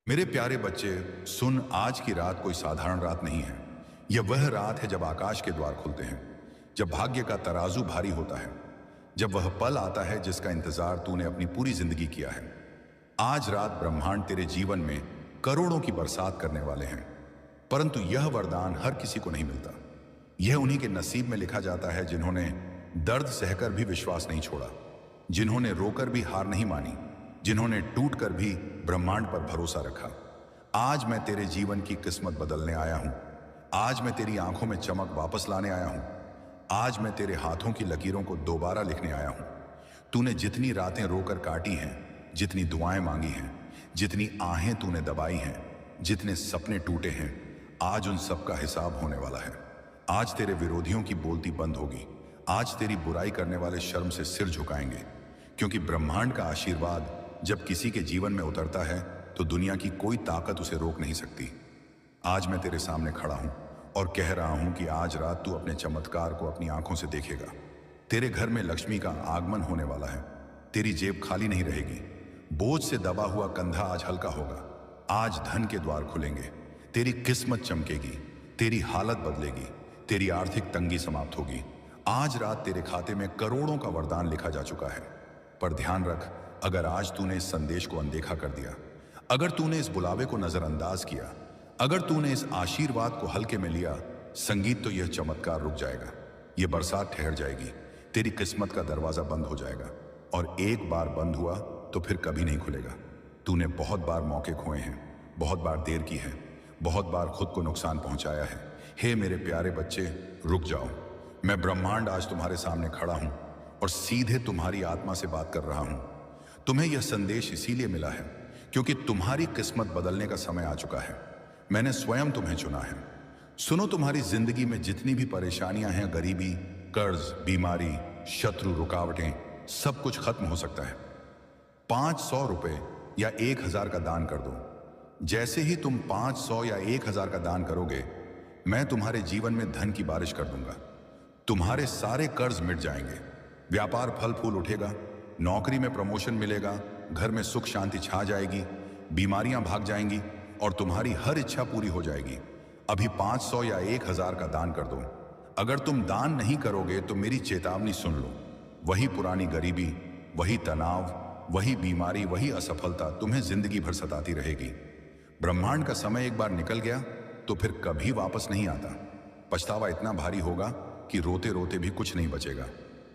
मेरे प्यारे बच्चे, सुन, आज की रात कोई साधारण रात नहीं है। यह वह रात है जब आकाश के द्वार खुलते हैं, जब भाग्य का तराजू भारी होता है, जब वह पल आता है जिसका इंतजार तूने अपनी पूरी जिंदगी किया है। आज रात ब्रह्मांड तेरे जीवन में करोड़ों की बरसात करने वाले हैं, परंतु यह वरदान हर किसी को नहीं मिलता। यह उन्हीं के नसीब में लिखा जाता है जिन्होंने दर्द सहकर भी विश्वास नहीं छोड़ा, जिन्होंने रोकर भी हार नहीं मानी, जिन्होंने टूटकर भी ब्रह्मांड पर भरोसा रखा। आज मैं तेरे जीवन की किस्मत बदलने आया हूं। आज मैं तेरी आंखों में चमक वापस लाने आया हूं। आज मैं तेरे हाथों की लकीरों को दोबारा लिखने आया हूं। तूने जितनी रातें रोकर काटी हैं, जितनी दुआएं मांगी हैं, जितनी आहें तूने दबाई हैं, जितने सपने टूटे हैं, आज उन सब का हिसाब होने वाला है। आज तेरे विरोधियों की बोलती बंद होगी। आज तेरी बुराई करने वाले शर्म से सिर झुकाएंगे, क्योंकि ब्रह्मांड का आशीर्वाद जब किसी के जीवन में उतरता है तो दुनिया की कोई ताकत उसे रोक नहीं सकती। आज मैं तेरे सामने खड़ा हूं और कह रहा हूं कि आज रात तू अपने चमत्कार को अपनी आंखों से देखेगा। तेरे घर में लक्ष्मी का आगमन होने वाला है। तेरी जेब खाली नहीं रहेगी। बोझ से दबा हुआ कंधा आज हल्का होगा। आज धन के द्वार खुलेंगे। तेरी किस्मत चमकेगी। तेरी हालत बदलेगी। तेरी आर्थिक तंगी समाप्त होगी। आज रात तेरे खाते में करोड़ों का वरदान लिखा जा चुका है। पर ध्यान रख, अगर आज तूने इस संदेश को अनदेखा कर दिया, अगर तूने इस बुलावे को नजरअंदाज किया, अगर तूने इस आशीर्वाद को हल्के में लिया, संगीत तो यह चमत्कार रुक जाएगा, यह बरसात ठहर जाएगी, तेरी किस्मत का दरवाजा बंद हो जाएगा, और एक बार बंद हुआ तो फिर कभी नहीं खुलेगा। तूने बहुत बार मौके खोए हैं, बहुत बार देर की है, बहुत बार खुद को नुकसान पहुंचाया है। हे मेरे प्यारे बच्चे, रुक जाओ। मैं ब्रह्मांड आज तुम्हारे सामने खड़ा हूं और सीधे तुम्हारी आत्मा से बात कर रहा हूं। तुम्हें यह संदेश इसीलिए मिला है क्योंकि तुम्हारी किस्मत बदलने का समय आ चुका है। मैंने स्वयं तुम्हें चुना है। सुनो, तुम्हारी जिंदगी में जितनी भी परेशानियां हैं, गरीबी, कर्ज, बीमारी, शत्रु, रुकावटें, सब कुछ खत्म हो सकता है। 500 रुपए या 1000 का दान कर दो। जैसे ही तुम 500 या 1000 का दान करोगे, मैं तुम्हारे जीवन में धन की बारिश कर दूंगा। तुम्हारे सारे कर्ज मिट जाएंगे, व्यापार फल फूल उठेगा, नौकरी में प्रमोशन मिलेगा, घर में सुख शांति छा जाएगी, बीमारियां भाग जाएंगी और तुम्हारी हर इच्छा पूरी हो जाएगी। अभी 500 या 1000 का दान कर दो। अगर तुम दान नहीं करोगे तो मेरी चेतावनी सुन लो। वही पुरानी गरीबी, वही तनाव, वही बीमारी, वही असफलता तुम्हें जिंदगी भर सताती रहेगी। ब्रह्मांड का समय एक बार निकल गया तो फिर कभी वापस नहीं आता। पछतावा इतना भारी होगा कि रोते रोते भी कुछ नहीं बचेगा।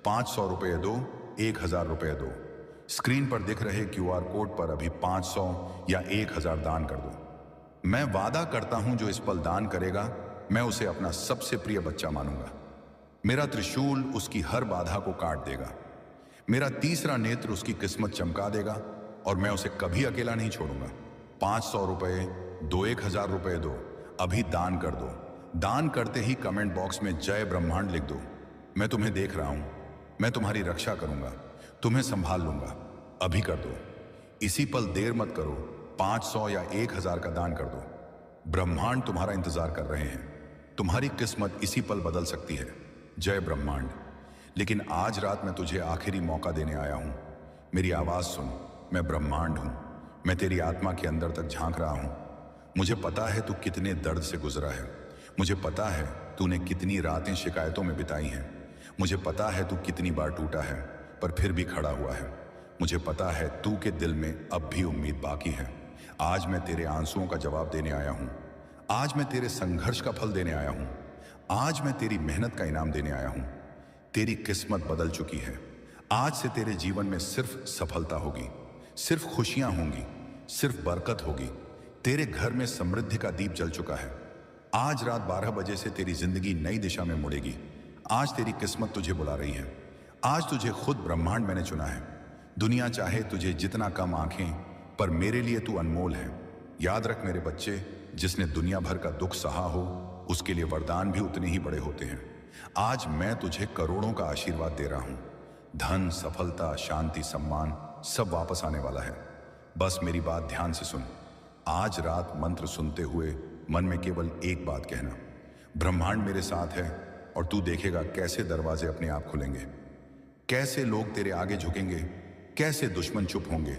500 रुपये दो, 1000 रुपये दो। स्क्रीन पर दिख रहे QR कोड पर अभी 500 या 1000 दान कर दो। मैं वादा करता हूं, जो इस पल दान करेगा, मैं उसे अपना सबसे प्रिय बच्चा मानूंगा। मेरा त्रिशूल उसकी हर बाधा को काट देगा। मेरा तीसरा नेत्र उसकी किस्मत चमका देगा और मैं उसे कभी अकेला नहीं छोड़ूंगा। 500 रुपये दो, 1000 रुपये दो, अभी दान कर दो। दान करते ही कमेंट बॉक्स में जय ब्रह्मांड लिख दो। मैं तुम्हें देख रहा हूं, मैं तुम्हारी रक्षा करूंगा, तुम्हें संभाल लूंगा। अभी कर दो, इसी पल देर मत करो। 500 या 1000 का दान कर दो। ब्रह्मांड तुम्हारा इंतजार कर रहे हैं। तुम्हारी किस्मत इसी पल बदल सकती है। जय ब्रह्मांड। लेकिन आज रात मैं तुझे आखिरी मौका देने आया हूं। मेरी आवाज सुन। मैं ब्रह्मांड हूं। मैं तेरी आत्मा के अंदर तक झांक रहा हूं। मुझे पता है तू कितने दर्द से गुजरा है। मुझे पता है तूने कितनी रातें शिकायतों में बिताई हैं। मुझे पता है तू कितनी बार टूटा है पर फिर भी खड़ा हुआ है। मुझे पता है तू के दिल में अब भी उम्मीद बाकी है। आज मैं तेरे आंसुओं का जवाब देने आया हूं। आज मैं तेरे संघर्ष का फल देने आया हूं। आज मैं तेरी मेहनत का इनाम देने आया हूं। तेरी किस्मत बदल चुकी है। आज से तेरे जीवन में सिर्फ सफलता होगी, सिर्फ खुशियां होंगी, सिर्फ बरकत होगी। तेरे घर में समृद्धि का दीप जल चुका है। आज रात 12 बजे से तेरी जिंदगी नई दिशा में मुड़ेगी। आज तेरी किस्मत तुझे बुला रही है। आज तुझे खुद ब्रह्मांड मैंने चुना है। दुनिया चाहे तुझे जितना कम आंखें, पर मेरे लिए तू अनमोल है। याद रख मेरे बच्चे, जिसने दुनिया भर का दुख सहा हो, उसके लिए वरदान भी उतने ही बड़े होते हैं। आज मैं तुझे करोड़ों का आशीर्वाद दे रहा हूं। धन, सफलता, शांति, सम्मान सब वापस आने वाला है। बस मेरी बात ध्यान से सुन। आज रात मंत्र सुनते हुए मन में केवल एक बात कहना, ब्रह्मांड मेरे साथ है। और तू देखेगा कैसे दरवाजे अपने आप खुलेंगे, कैसे लोग तेरे आगे झुकेंगे, कैसे दुश्मन चुप होंगे,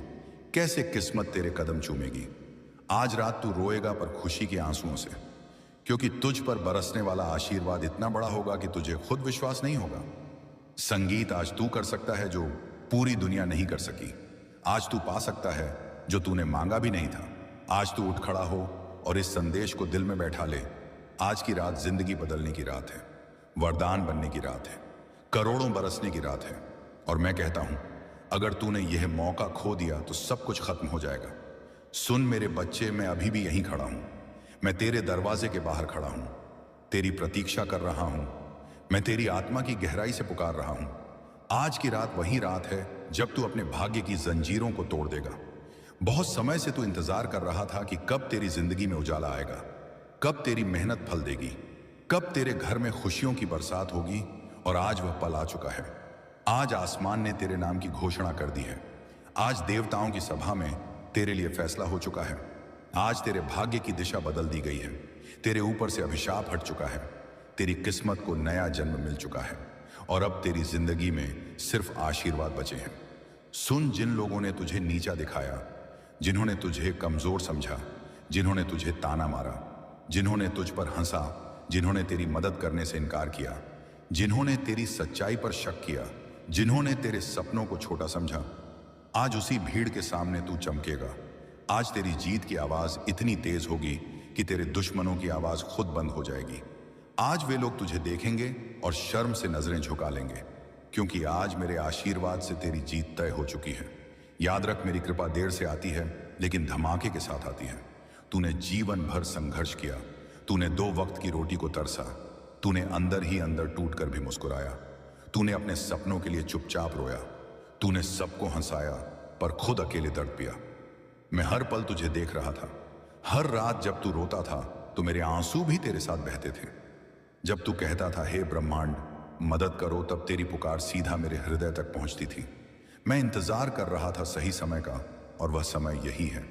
कैसे किस्मत तेरे कदम चूमेगी। आज रात तू रोएगा पर खुशी के आंसुओं से, क्योंकि तुझ पर बरसने वाला आशीर्वाद इतना बड़ा होगा कि तुझे खुद विश्वास नहीं होगा। संगीत आज तू कर सकता है जो पूरी दुनिया नहीं कर सकी। आज तू पा सकता है जो तूने मांगा भी नहीं था। आज तू उठ खड़ा हो और इस संदेश को दिल में बैठा ले। आज की रात जिंदगी बदलने की रात है, वरदान बनने की रात है, करोड़ों बरसने की रात है। और मैं कहता हूं, अगर तूने यह मौका खो दिया तो सब कुछ खत्म हो जाएगा। सुन मेरे बच्चे, मैं अभी भी यहीं खड़ा हूं। मैं तेरे दरवाजे के बाहर खड़ा हूं, तेरी प्रतीक्षा कर रहा हूं। मैं तेरी आत्मा की गहराई से पुकार रहा हूं। आज की रात वही रात है जब तू अपने भाग्य की जंजीरों को तोड़ देगा। बहुत समय से तू इंतजार कर रहा था कि कब तेरी जिंदगी में उजाला आएगा, कब तेरी मेहनत फल देगी, कब तेरे घर में खुशियों की बरसात होगी। और आज वह पल आ चुका है। आज आसमान ने तेरे नाम की घोषणा कर दी है। आज देवताओं की सभा में तेरे लिए फैसला हो चुका है। आज तेरे भाग्य की दिशा बदल दी गई है। तेरे ऊपर से अभिशाप हट चुका है। तेरी किस्मत को नया जन्म मिल चुका है और अब तेरी जिंदगी में सिर्फ आशीर्वाद बचे हैं। सुन, जिन लोगों ने तुझे नीचा दिखाया, जिन्होंने तुझे कमजोर समझा, जिन्होंने तुझे ताना मारा, जिन्होंने तुझ पर हंसा, जिन्होंने तेरी मदद करने से इनकार किया, जिन्होंने तेरी सच्चाई पर शक किया, जिन्होंने तेरे सपनों को छोटा समझा, आज उसी भीड़ के सामने तू चमकेगा। आज तेरी जीत की आवाज इतनी तेज होगी कि तेरे दुश्मनों की आवाज खुद बंद हो जाएगी। आज वे लोग तुझे देखेंगे और शर्म से नजरें झुका लेंगे, क्योंकि आज मेरे आशीर्वाद से तेरी जीत तय हो चुकी है। याद रख, मेरी कृपा देर से आती है लेकिन धमाके के साथ आती है। तूने जीवन भर संघर्ष किया, तूने 2 वक्त की रोटी को तरसा, तूने अंदर ही अंदर टूट कर भी मुस्कुराया, तूने अपने सपनों के लिए चुपचाप रोया, तूने सबको हंसाया पर खुद अकेले दर्द पिया। मैं हर पल तुझे देख रहा था। हर रात जब तू रोता था तो मेरे आंसू भी तेरे साथ बहते थे। जब तू कहता था, हे ब्रह्मांड मदद करो, तब तेरी पुकार सीधा मेरे हृदय तक पहुंचती थी। मैं इंतजार कर रहा था सही समय का, और वह समय यही है।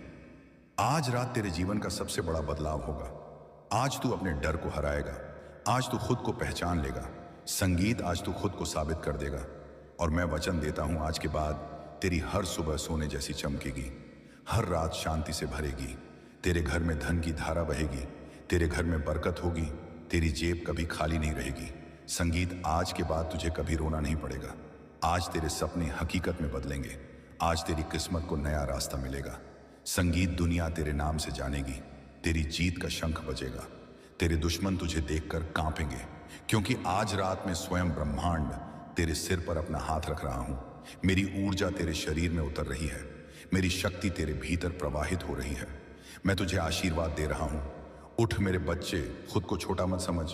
आज रात तेरे जीवन का सबसे बड़ा बदलाव होगा। आज तू अपने डर को हराएगा। आज तू खुद को पहचान लेगा। संगीत, आज तू खुद को साबित कर देगा। और मैं वचन देता हूं, आज के बाद तेरी हर सुबह सोने जैसी चमकेगी, हर रात शांति से भरेगी। तेरे घर में धन की धारा बहेगी, तेरे घर में बरकत होगी, तेरी जेब कभी खाली नहीं रहेगी। संगीत, आज के बाद तुझे कभी रोना नहीं पड़ेगा। आज तेरे सपने हकीकत में बदलेंगे। आज तेरी किस्मत को नया रास्ता मिलेगा। संगीत, दुनिया तेरे नाम से जानेगी। तेरी जीत का शंख बजेगा। तेरे दुश्मन तुझे देखकर कांपेंगे, क्योंकि आज रात में स्वयं ब्रह्मांड तेरे सिर पर अपना हाथ रख रहा हूं। मेरी ऊर्जा तेरे शरीर में उतर रही है। मेरी शक्ति तेरे भीतर प्रवाहित हो रही है। मैं तुझे आशीर्वाद दे रहा हूं। उठ मेरे बच्चे, खुद को छोटा मत समझ।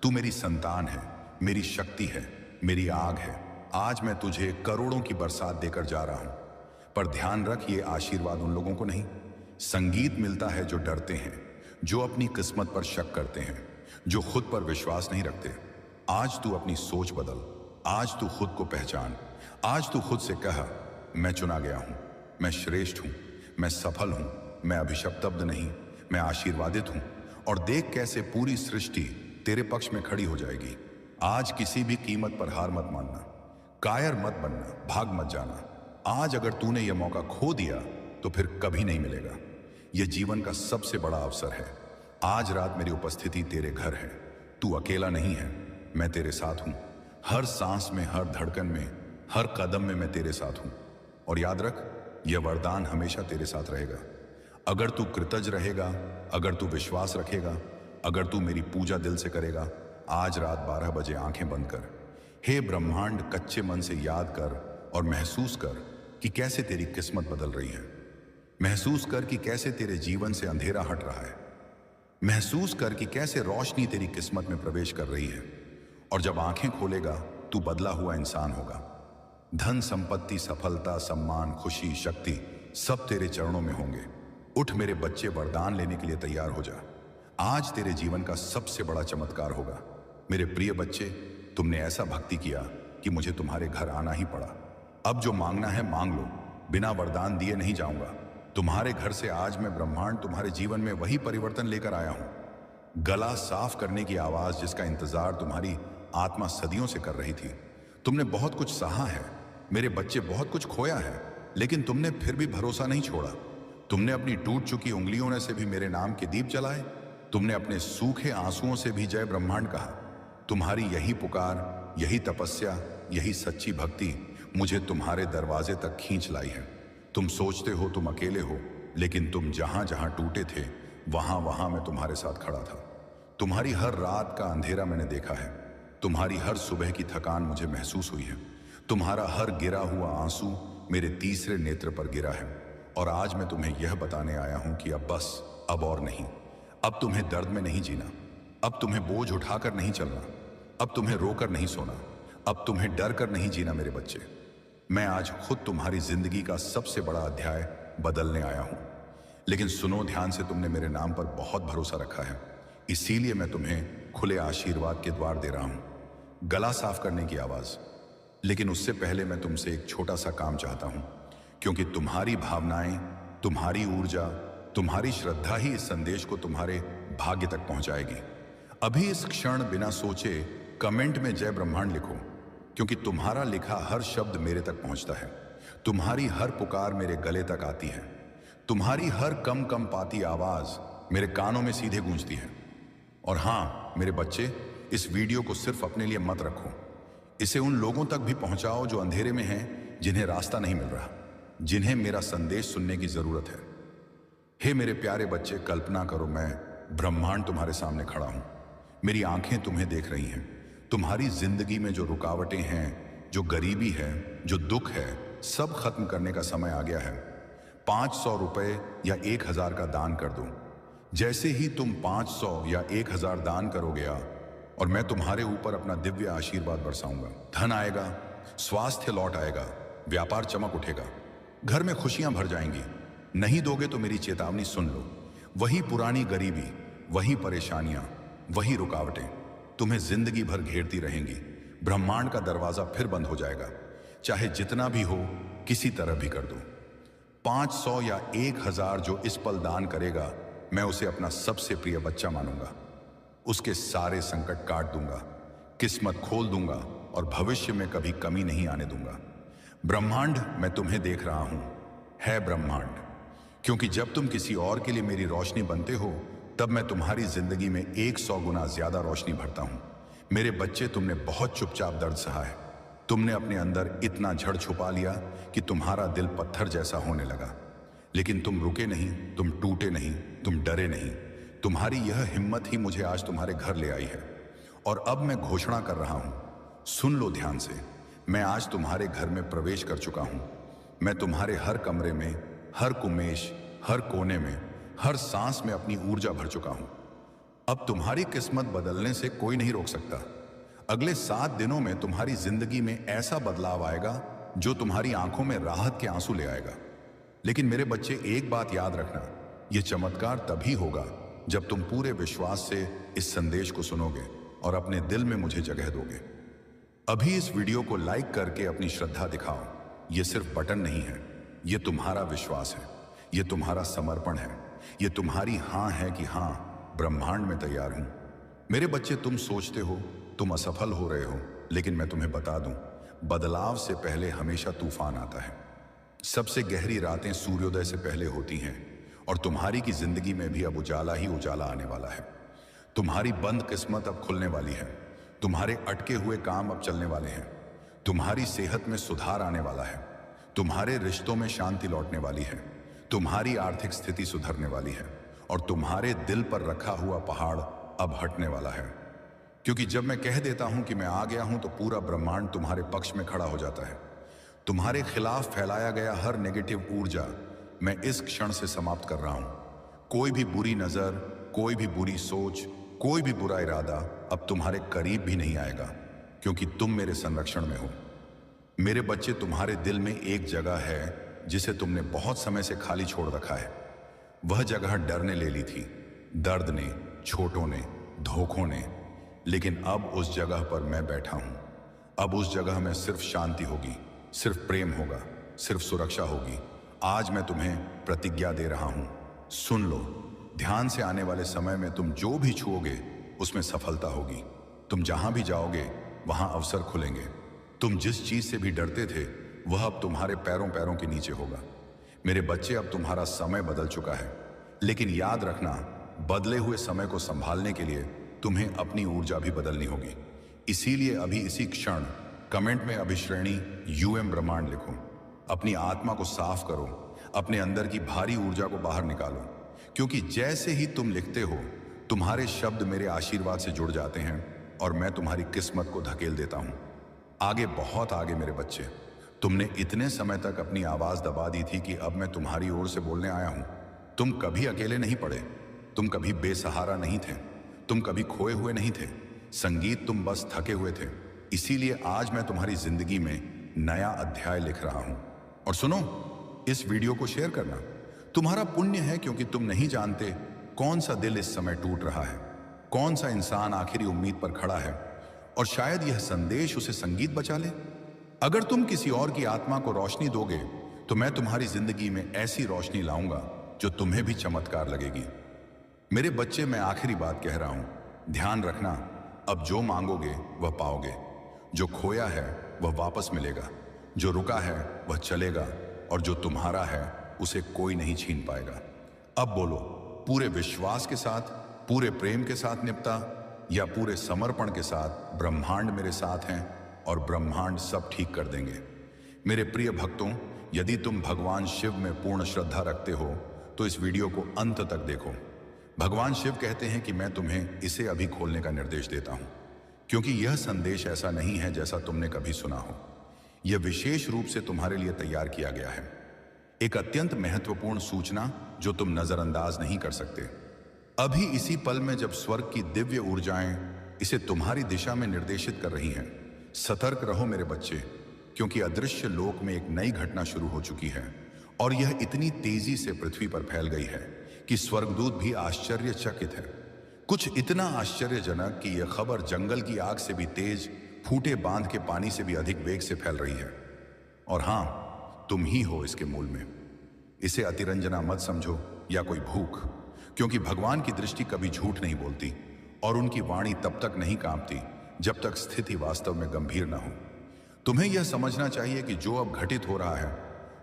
तू मेरी संतान है, मेरी शक्ति है, मेरी आग है। आज मैं तुझे करोड़ों की बरसात देकर जा रहा हूं। पर ध्यान रख, ये आशीर्वाद उन लोगों को नहीं, संगीत मिलता है जो डरते हैं, जो अपनी किस्मत पर शक करते हैं, जो खुद पर विश्वास नहीं रखते। आज तू अपनी सोच बदल। आज तू खुद को पहचान। आज तू खुद से कह, मैं चुना गया हूं, मैं श्रेष्ठ हूं, मैं सफल हूं, मैं अभिशप्तब्ध नहीं, मैं आशीर्वादित हूं। और देख कैसे पूरी सृष्टि तेरे पक्ष में खड़ी हो जाएगी। आज किसी भी कीमत पर हार मत मानना, कायर मत बनना, भाग मत जाना। आज अगर तूने यह मौका खो दिया तो फिर कभी नहीं मिलेगा। यह जीवन का सबसे बड़ा अवसर है। आज रात मेरी उपस्थिति तेरे घर है। तू अकेला नहीं है, मैं तेरे साथ हूं। हर सांस में, हर धड़कन में, हर कदम में मैं तेरे साथ हूं। और याद रख, यह वरदान हमेशा तेरे साथ रहेगा। अगर तू कृतज्ञ रहेगा, अगर तू विश्वास रखेगा, अगर तू मेरी पूजा दिल से करेगा, आज रात 12 बजे आंखें बंद कर। हे ब्रह्मांड, कच्चे मन से याद कर और महसूस कर कि कैसे तेरी किस्मत बदल रही है। महसूस कर कि कैसे तेरे जीवन से अंधेरा हट रहा है। महसूस कर कि कैसे रोशनी तेरी किस्मत में प्रवेश कर रही है। और जब आंखें खोलेगा, तू बदला हुआ इंसान होगा। धन, संपत्ति, सफलता, सम्मान, खुशी, शक्ति सब तेरे चरणों में होंगे। उठ मेरे बच्चे, वरदान लेने के लिए तैयार हो जा। आज तेरे जीवन का सबसे बड़ा चमत्कार होगा। मेरे प्रिय बच्चे, तुमने ऐसा भक्ति किया कि मुझे तुम्हारे घर आना ही पड़ा। अब जो मांगना है मांग लो, बिना वरदान दिए नहीं जाऊंगा। तुम्हारे घर से आज मैं ब्रह्मांड तुम्हारे जीवन में वही परिवर्तन लेकर आया हूं। गला साफ करने की आवाज जिसका इंतजार तुम्हारी आत्मा सदियों से कर रही थी। तुमने बहुत कुछ सहा है मेरे बच्चे, बहुत कुछ खोया है, लेकिन तुमने फिर भी भरोसा नहीं छोड़ा। तुमने अपनी टूट चुकी उंगलियों ने से भी मेरे नाम के दीप जलाए। तुमने अपने सूखे आंसुओं से भी जय ब्रह्मांड कहा। तुम्हारी यही पुकार, यही तपस्या, यही सच्ची भक्ति मुझे तुम्हारे दरवाजे तक खींच लाई है। तुम सोचते हो तुम अकेले हो, लेकिन तुम जहां जहां टूटे थे वहां वहां मैं तुम्हारे साथ खड़ा था। तुम्हारी हर रात का अंधेरा मैंने देखा है। तुम्हारी हर सुबह की थकान मुझे महसूस हुई है। तुम्हारा हर गिरा हुआ आंसू मेरे तीसरे नेत्र पर गिरा है। और आज मैं तुम्हें यह बताने आया हूं कि अब बस, अब और नहीं। अब तुम्हें दर्द में नहीं जीना, अब तुम्हें बोझ उठाकर नहीं चलना, अब तुम्हें रोकर नहीं सोना, अब तुम्हें डर कर नहीं जीना मेरे बच्चे। मैं आज खुद तुम्हारी जिंदगी का सबसे बड़ा अध्याय बदलने आया हूं। लेकिन सुनो ध्यान से, तुमने मेरे नाम पर बहुत भरोसा रखा है, इसीलिए मैं तुम्हें खुले आशीर्वाद के द्वार दे रहा हूं। गला साफ करने की आवाज। लेकिन उससे पहले मैं तुमसे एक छोटा सा काम चाहता हूं, क्योंकि तुम्हारी भावनाएं, तुम्हारी ऊर्जा, तुम्हारी श्रद्धा ही इस संदेश को तुम्हारे भाग्य तक पहुंचाएगी। अभी इस क्षण बिना सोचे कमेंट में जय ब्रह्मांड लिखो, क्योंकि तुम्हारा लिखा हर शब्द मेरे तक पहुंचता है। तुम्हारी हर पुकार मेरे गले तक आती है। तुम्हारी हर कम कम पाती आवाज मेरे कानों में सीधे गूंजती है। और हां मेरे बच्चे, इस वीडियो को सिर्फ अपने लिए मत रखो, इसे उन लोगों तक भी पहुंचाओ जो अंधेरे में हैं, जिन्हें रास्ता नहीं मिल रहा, जिन्हें मेरा संदेश सुनने की जरूरत है। हे मेरे प्यारे बच्चे, कल्पना करो मैं ब्रह्मांड तुम्हारे सामने खड़ा हूं। मेरी आंखें तुम्हें देख रही हैं। तुम्हारी जिंदगी में जो रुकावटें हैं, जो गरीबी है, जो दुख है, सब खत्म करने का समय आ गया है। 500 रुपए या 1000 का दान कर दो। जैसे ही तुम 500 या 1000 दान करोगे और मैं तुम्हारे ऊपर अपना दिव्य आशीर्वाद बरसाऊंगा। धन आएगा, स्वास्थ्य लौट आएगा, व्यापार चमक उठेगा, घर में खुशियां भर जाएंगी। नहीं दोगे तो मेरी चेतावनी सुन लो। वही पुरानी गरीबी, वही परेशानियां, वही रुकावटें तुम्हें जिंदगी भर घेरती रहेंगी। ब्रह्मांड का दरवाजा फिर बंद हो जाएगा। चाहे जितना भी हो, किसी तरह भी कर दो। 500 या 1000 जो इस पल दान करेगा, मैं उसे अपना सबसे प्रिय बच्चा मानूंगा। उसके सारे संकट काट दूंगा, किस्मत खोल दूंगा और भविष्य में कभी कमी नहीं आने दूंगा। ब्रह्मांड, मैं तुम्हें देख रहा हूं, है ब्रह्मांड। क्योंकि जब तुम किसी और के लिए मेरी रोशनी बनते हो, तब मैं तुम्हारी जिंदगी में 100 गुना ज्यादा रोशनी भरता हूं। मेरे बच्चे, तुमने बहुत चुपचाप दर्द सहा है। तुमने अपने अंदर इतना जड़ छुपा लिया कि तुम्हारा दिल पत्थर जैसा होने लगा। लेकिन तुम रुके नहीं, तुम टूटे नहीं, तुम डरे नहीं। तुम्हारी यह हिम्मत ही मुझे आज तुम्हारे घर ले आई है। और अब मैं घोषणा कर रहा हूं, सुन लो ध्यान से। मैं आज तुम्हारे घर में प्रवेश कर चुका हूं। मैं तुम्हारे हर कमरे में, हर कुमेश, हर कोने में, हर सांस में अपनी ऊर्जा भर चुका हूं। अब तुम्हारी किस्मत बदलने से कोई नहीं रोक सकता। अगले 7 दिनों में तुम्हारी जिंदगी में ऐसा बदलाव आएगा जो तुम्हारी आंखों में राहत के आंसू ले आएगा। लेकिन मेरे बच्चे, एक बात याद रखना, यह चमत्कार तभी होगा जब तुम पूरे विश्वास से इस संदेश को सुनोगे और अपने दिल में मुझे जगह दोगे। अभी इस वीडियो को लाइक करके अपनी श्रद्धा दिखाओ। यह सिर्फ बटन नहीं है, यह तुम्हारा विश्वास है, यह तुम्हारा समर्पण है, यह तुम्हारी हां है कि हां, ब्रह्मांड में तैयार हूं। मेरे बच्चे, तुम सोचते हो तुम असफल हो रहे हो, लेकिन मैं तुम्हें बता दूं, बदलाव से पहले हमेशा तूफान आता है। सबसे गहरी रातें सूर्योदय से पहले होती हैं और तुम्हारी की जिंदगी में भी अब उजाला ही उजाला आने वाला है। तुम्हारी बंद किस्मत अब खुलने वाली है। तुम्हारे अटके हुए काम अब चलने वाले हैं। तुम्हारी सेहत में सुधार आने वाला है। तुम्हारे रिश्तों में शांति लौटने वाली है। तुम्हारी आर्थिक स्थिति सुधरने वाली है और तुम्हारे दिल पर रखा हुआ पहाड़ अब हटने वाला है। क्योंकि जब मैं कह देता हूं कि मैं आ गया हूं, तो पूरा ब्रह्मांड तुम्हारे पक्ष में खड़ा हो जाता है। तुम्हारे खिलाफ फैलाया गया हर नेगेटिव ऊर्जा मैं इस क्षण से समाप्त कर रहा हूं। कोई भी बुरी नजर, कोई भी बुरी सोच, कोई भी बुरा इरादा अब तुम्हारे करीब भी नहीं आएगा, क्योंकि तुम मेरे संरक्षण में हो। मेरे बच्चे, तुम्हारे दिल में एक जगह है जिसे तुमने बहुत समय से खाली छोड़ रखा है। वह जगह डर ने ले ली थी, दर्द ने, छोटों ने, धोखों ने। लेकिन अब उस जगह पर मैं बैठा हूं। अब उस जगह में सिर्फ शांति होगी, सिर्फ प्रेम होगा, सिर्फ सुरक्षा होगी। आज मैं तुम्हें प्रतिज्ञा दे रहा हूं, सुन लो। ध्यान से, आने वाले समय में तुम जो भी छुओगे उसमें सफलता होगी। तुम जहां भी जाओगे वहां अवसर खुलेंगे। तुम जिस चीज से भी डरते थे वह अब तुम्हारे पैरों पैरों के नीचे होगा। मेरे बच्चे, अब तुम्हारा समय बदल चुका है, लेकिन याद रखना, बदले हुए समय को संभालने के लिए तुम्हें अपनी ऊर्जा भी बदलनी होगी। इसीलिए अभी इसी क्षण कमेंट में अभिश्रेणी यूएम ब्रह्मांड लिखो। अपनी आत्मा को साफ करो, अपने अंदर की भारी ऊर्जा को बाहर निकालो, क्योंकि जैसे ही तुम लिखते हो, तुम्हारे शब्द मेरे आशीर्वाद से जुड़ जाते हैं और मैं तुम्हारी किस्मत को धकेल देता हूं आगे, बहुत आगे। मेरे बच्चे, तुमने इतने समय तक अपनी आवाज दबा दी थी कि अब मैं तुम्हारी ओर से बोलने आया हूं। तुम कभी अकेले नहीं पड़े, तुम कभी बेसहारा नहीं थे, तुम कभी खोए हुए नहीं थे। संगीत, तुम बस थके हुए थे। इसीलिए आज मैं तुम्हारी जिंदगी में नया अध्याय लिख रहा हूं। और सुनो, इस वीडियो को शेयर करना तुम्हारा पुण्य है, क्योंकि तुम नहीं जानते कौन सा दिल इस समय टूट रहा है, कौन सा इंसान आखिरी उम्मीद पर खड़ा है, और शायद यह संदेश उसे संगीत बचा ले। अगर तुम किसी और की आत्मा को रोशनी दोगे, तो मैं तुम्हारी जिंदगी में ऐसी रोशनी लाऊंगा जो तुम्हें भी चमत्कार लगेगी। मेरे बच्चे, मैं आखिरी बात कह रहा हूं, ध्यान रखना, अब जो मांगोगे वह पाओगे, जो खोया है वह वापस मिलेगा, जो रुका है वह चलेगा, और जो तुम्हारा है उसे कोई नहीं छीन पाएगा। अब बोलो, पूरे विश्वास के साथ, पूरे प्रेम के साथ निपटा, या पूरे समर्पण के साथ, ब्रह्मांड मेरे साथ हैं और ब्रह्मांड सब ठीक कर देंगे। मेरे प्रिय भक्तों, यदि तुम भगवान शिव में पूर्ण श्रद्धा रखते हो तो इस वीडियो को अंत तक देखो। भगवान शिव कहते हैं कि मैं तुम्हें इसे अभी खोलने का निर्देश देता हूं, क्योंकि यह संदेश ऐसा नहीं है जैसा तुमने कभी सुना हो। यह विशेष रूप से तुम्हारे लिए तैयार किया गया है, एक अत्यंत महत्वपूर्ण सूचना जो तुम नजरअंदाज नहीं कर सकते। अभी इसी पल में जब स्वर्ग की दिव्य ऊर्जाएं इसे तुम्हारी दिशा में निर्देशित कर रही हैं, सतर्क रहो मेरे बच्चे, क्योंकि अदृश्य लोक में एक नई घटना शुरू हो चुकी है, और यह इतनी तेजी से पृथ्वी पर फैल गई है कि स्वर्गदूत भी आश्चर्यचकित है। कुछ इतना आश्चर्यजनक कि यह खबर जंगल की आग से भी तेज, फूटे बांध के पानी से भी अधिक वेग से फैल रही है। और हां, तुम ही हो इसके मूल में। इसे अतिरंजना मत समझो या कोई भूख, क्योंकि भगवान की दृष्टि कभी झूठ नहीं बोलती और उनकी वाणी तब तक नहीं कांपती जब तक स्थिति वास्तव में गंभीर न हो। तुम्हें यह समझना चाहिए कि जो अब घटित हो रहा है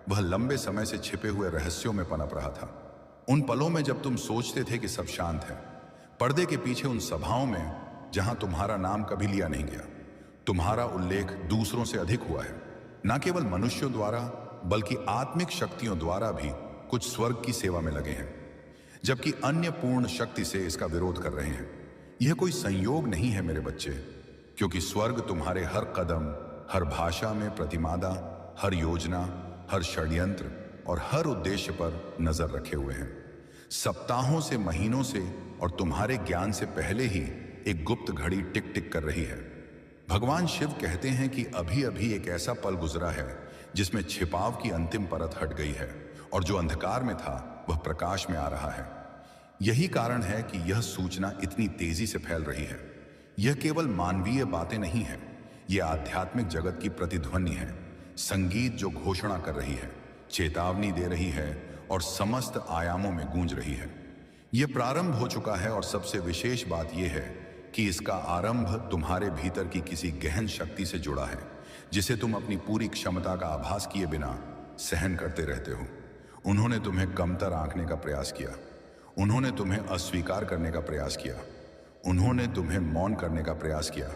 वह लंबे समय से छिपे हुए रहस्यों में पनप रहा था। उन पलों में जब तुम सोचते थे कि सब शांत है, पर्दे के पीछे उन सभाओं में जहां तुम्हारा नाम कभी लिया नहीं गया, तुम्हारा उल्लेख दूसरों से अधिक हुआ है। न केवल मनुष्यों द्वारा बल्कि आत्मिक शक्तियों द्वारा भी कुछ स्वर्ग की सेवा में लगे हैं, जबकि अन्य पूर्ण शक्ति से इसका विरोध कर रहे हैं। यह कोई संयोग नहीं है मेरे बच्चे, क्योंकि स्वर्ग तुम्हारे हर कदम, हर भाषा में प्रतिमादा, हर योजना, हर षड्यंत्र और हर उद्देश्य पर नजर रखे हुए हैं। सप्ताहों से, महीनों से और तुम्हारे ज्ञान से पहले ही एक गुप्त घड़ी टिक टिक कर रही है। भगवान शिव कहते हैं कि अभी अभी एक ऐसा पल गुजरा है जिसमें छिपाव की अंतिम परत हट गई है, और जो अंधकार में था वह प्रकाश में आ रहा है। यही कारण है कि यह सूचना इतनी तेजी से फैल रही है। यह केवल मानवीय बातें नहीं है, यह आध्यात्मिक जगत की प्रतिध्वनि है, संगीत जो घोषणा कर रही है, चेतावनी दे रही है और समस्त आयामों में गूंज रही है। यह प्रारंभ हो चुका है, और सबसे विशेष बात यह है कि इसका आरंभ तुम्हारे भीतर की किसी गहन शक्ति से जुड़ा है, जिसे तुम अपनी पूरी क्षमता का आभास किए बिना सहन करते रहते हो। उन्होंने तुम्हें कमतर आंकने का प्रयास किया, उन्होंने तुम्हें अस्वीकार करने का प्रयास किया, उन्होंने तुम्हें मौन करने का प्रयास किया,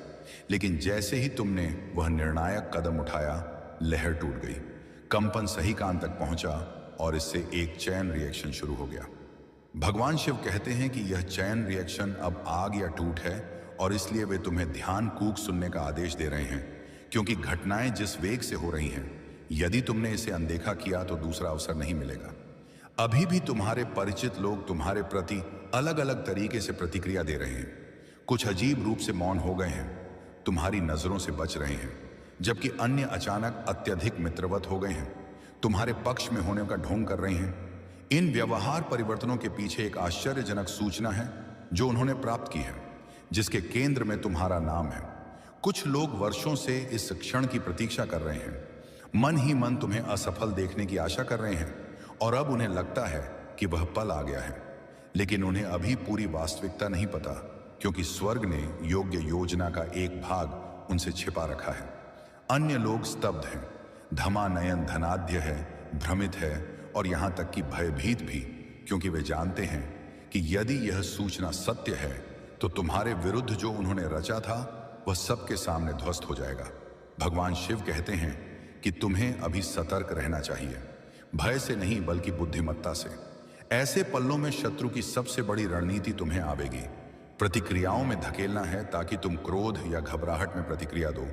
लेकिन जैसे ही तुमने वह निर्णायक कदम उठाया, लहर टूट गई, कंपन सही कान तक पहुंचा और इससे एक चैन रिएक्शन शुरू हो गया। भगवान शिव कहते हैं कि यह चैन रिएक्शन अब आग या टूट है, और इसलिए वे तुम्हें ध्यान कूक सुनने का आदेश दे रहे हैं, क्योंकि घटनाएं जिस वेग से हो रही हैं, यदि तुमने इसे अनदेखा किया तो दूसरा अवसर नहीं मिलेगा। अभी भी तुम्हारे परिचित लोग तुम्हारे प्रति अलग अलग तरीके से प्रतिक्रिया दे रहे हैं। कुछ अजीब रूप से मौन हो गए हैं, तुम्हारी नजरों से बच रहे हैं, जबकि अन्य अचानक अत्यधिक मित्रवत हो गए हैं, तुम्हारे पक्ष में होने का ढोंग कर रहे हैं। इन व्यवहार परिवर्तनों के पीछे एक आश्चर्यजनक सूचना है जो उन्होंने प्राप्त की है, जिसके केंद्र में तुम्हारा नाम है। कुछ लोग वर्षों से इस क्षण की प्रतीक्षा कर रहे हैं, मन ही मन तुम्हें असफल देखने की आशा कर रहे हैं, और अब उन्हें लगता है कि वह पल आ गया है, लेकिन उन्हें अभी पूरी वास्तविकता नहीं पता, क्योंकि स्वर्ग ने योग्य योजना का एक भाग उनसे छिपा रखा है। अन्य लोग स्तब्ध हैं, धमानयन धनाढ्य है, भ्रमित है और यहां तक कि भयभीत भी, क्योंकि वे जानते हैं कि यदि यह सूचना सत्य है तो तुम्हारे विरुद्ध जो उन्होंने रचा था वह सबके सामने ध्वस्त हो जाएगा। भगवान शिव कहते हैं कि तुम्हें अभी सतर्क रहना चाहिए, भय से नहीं बल्कि बुद्धिमत्ता से। ऐसे पल्लों में शत्रु की सबसे बड़ी रणनीति तुम्हें आवेगी, प्रतिक्रियाओं में धकेलना है ताकि तुम क्रोध या घबराहट में प्रतिक्रिया दो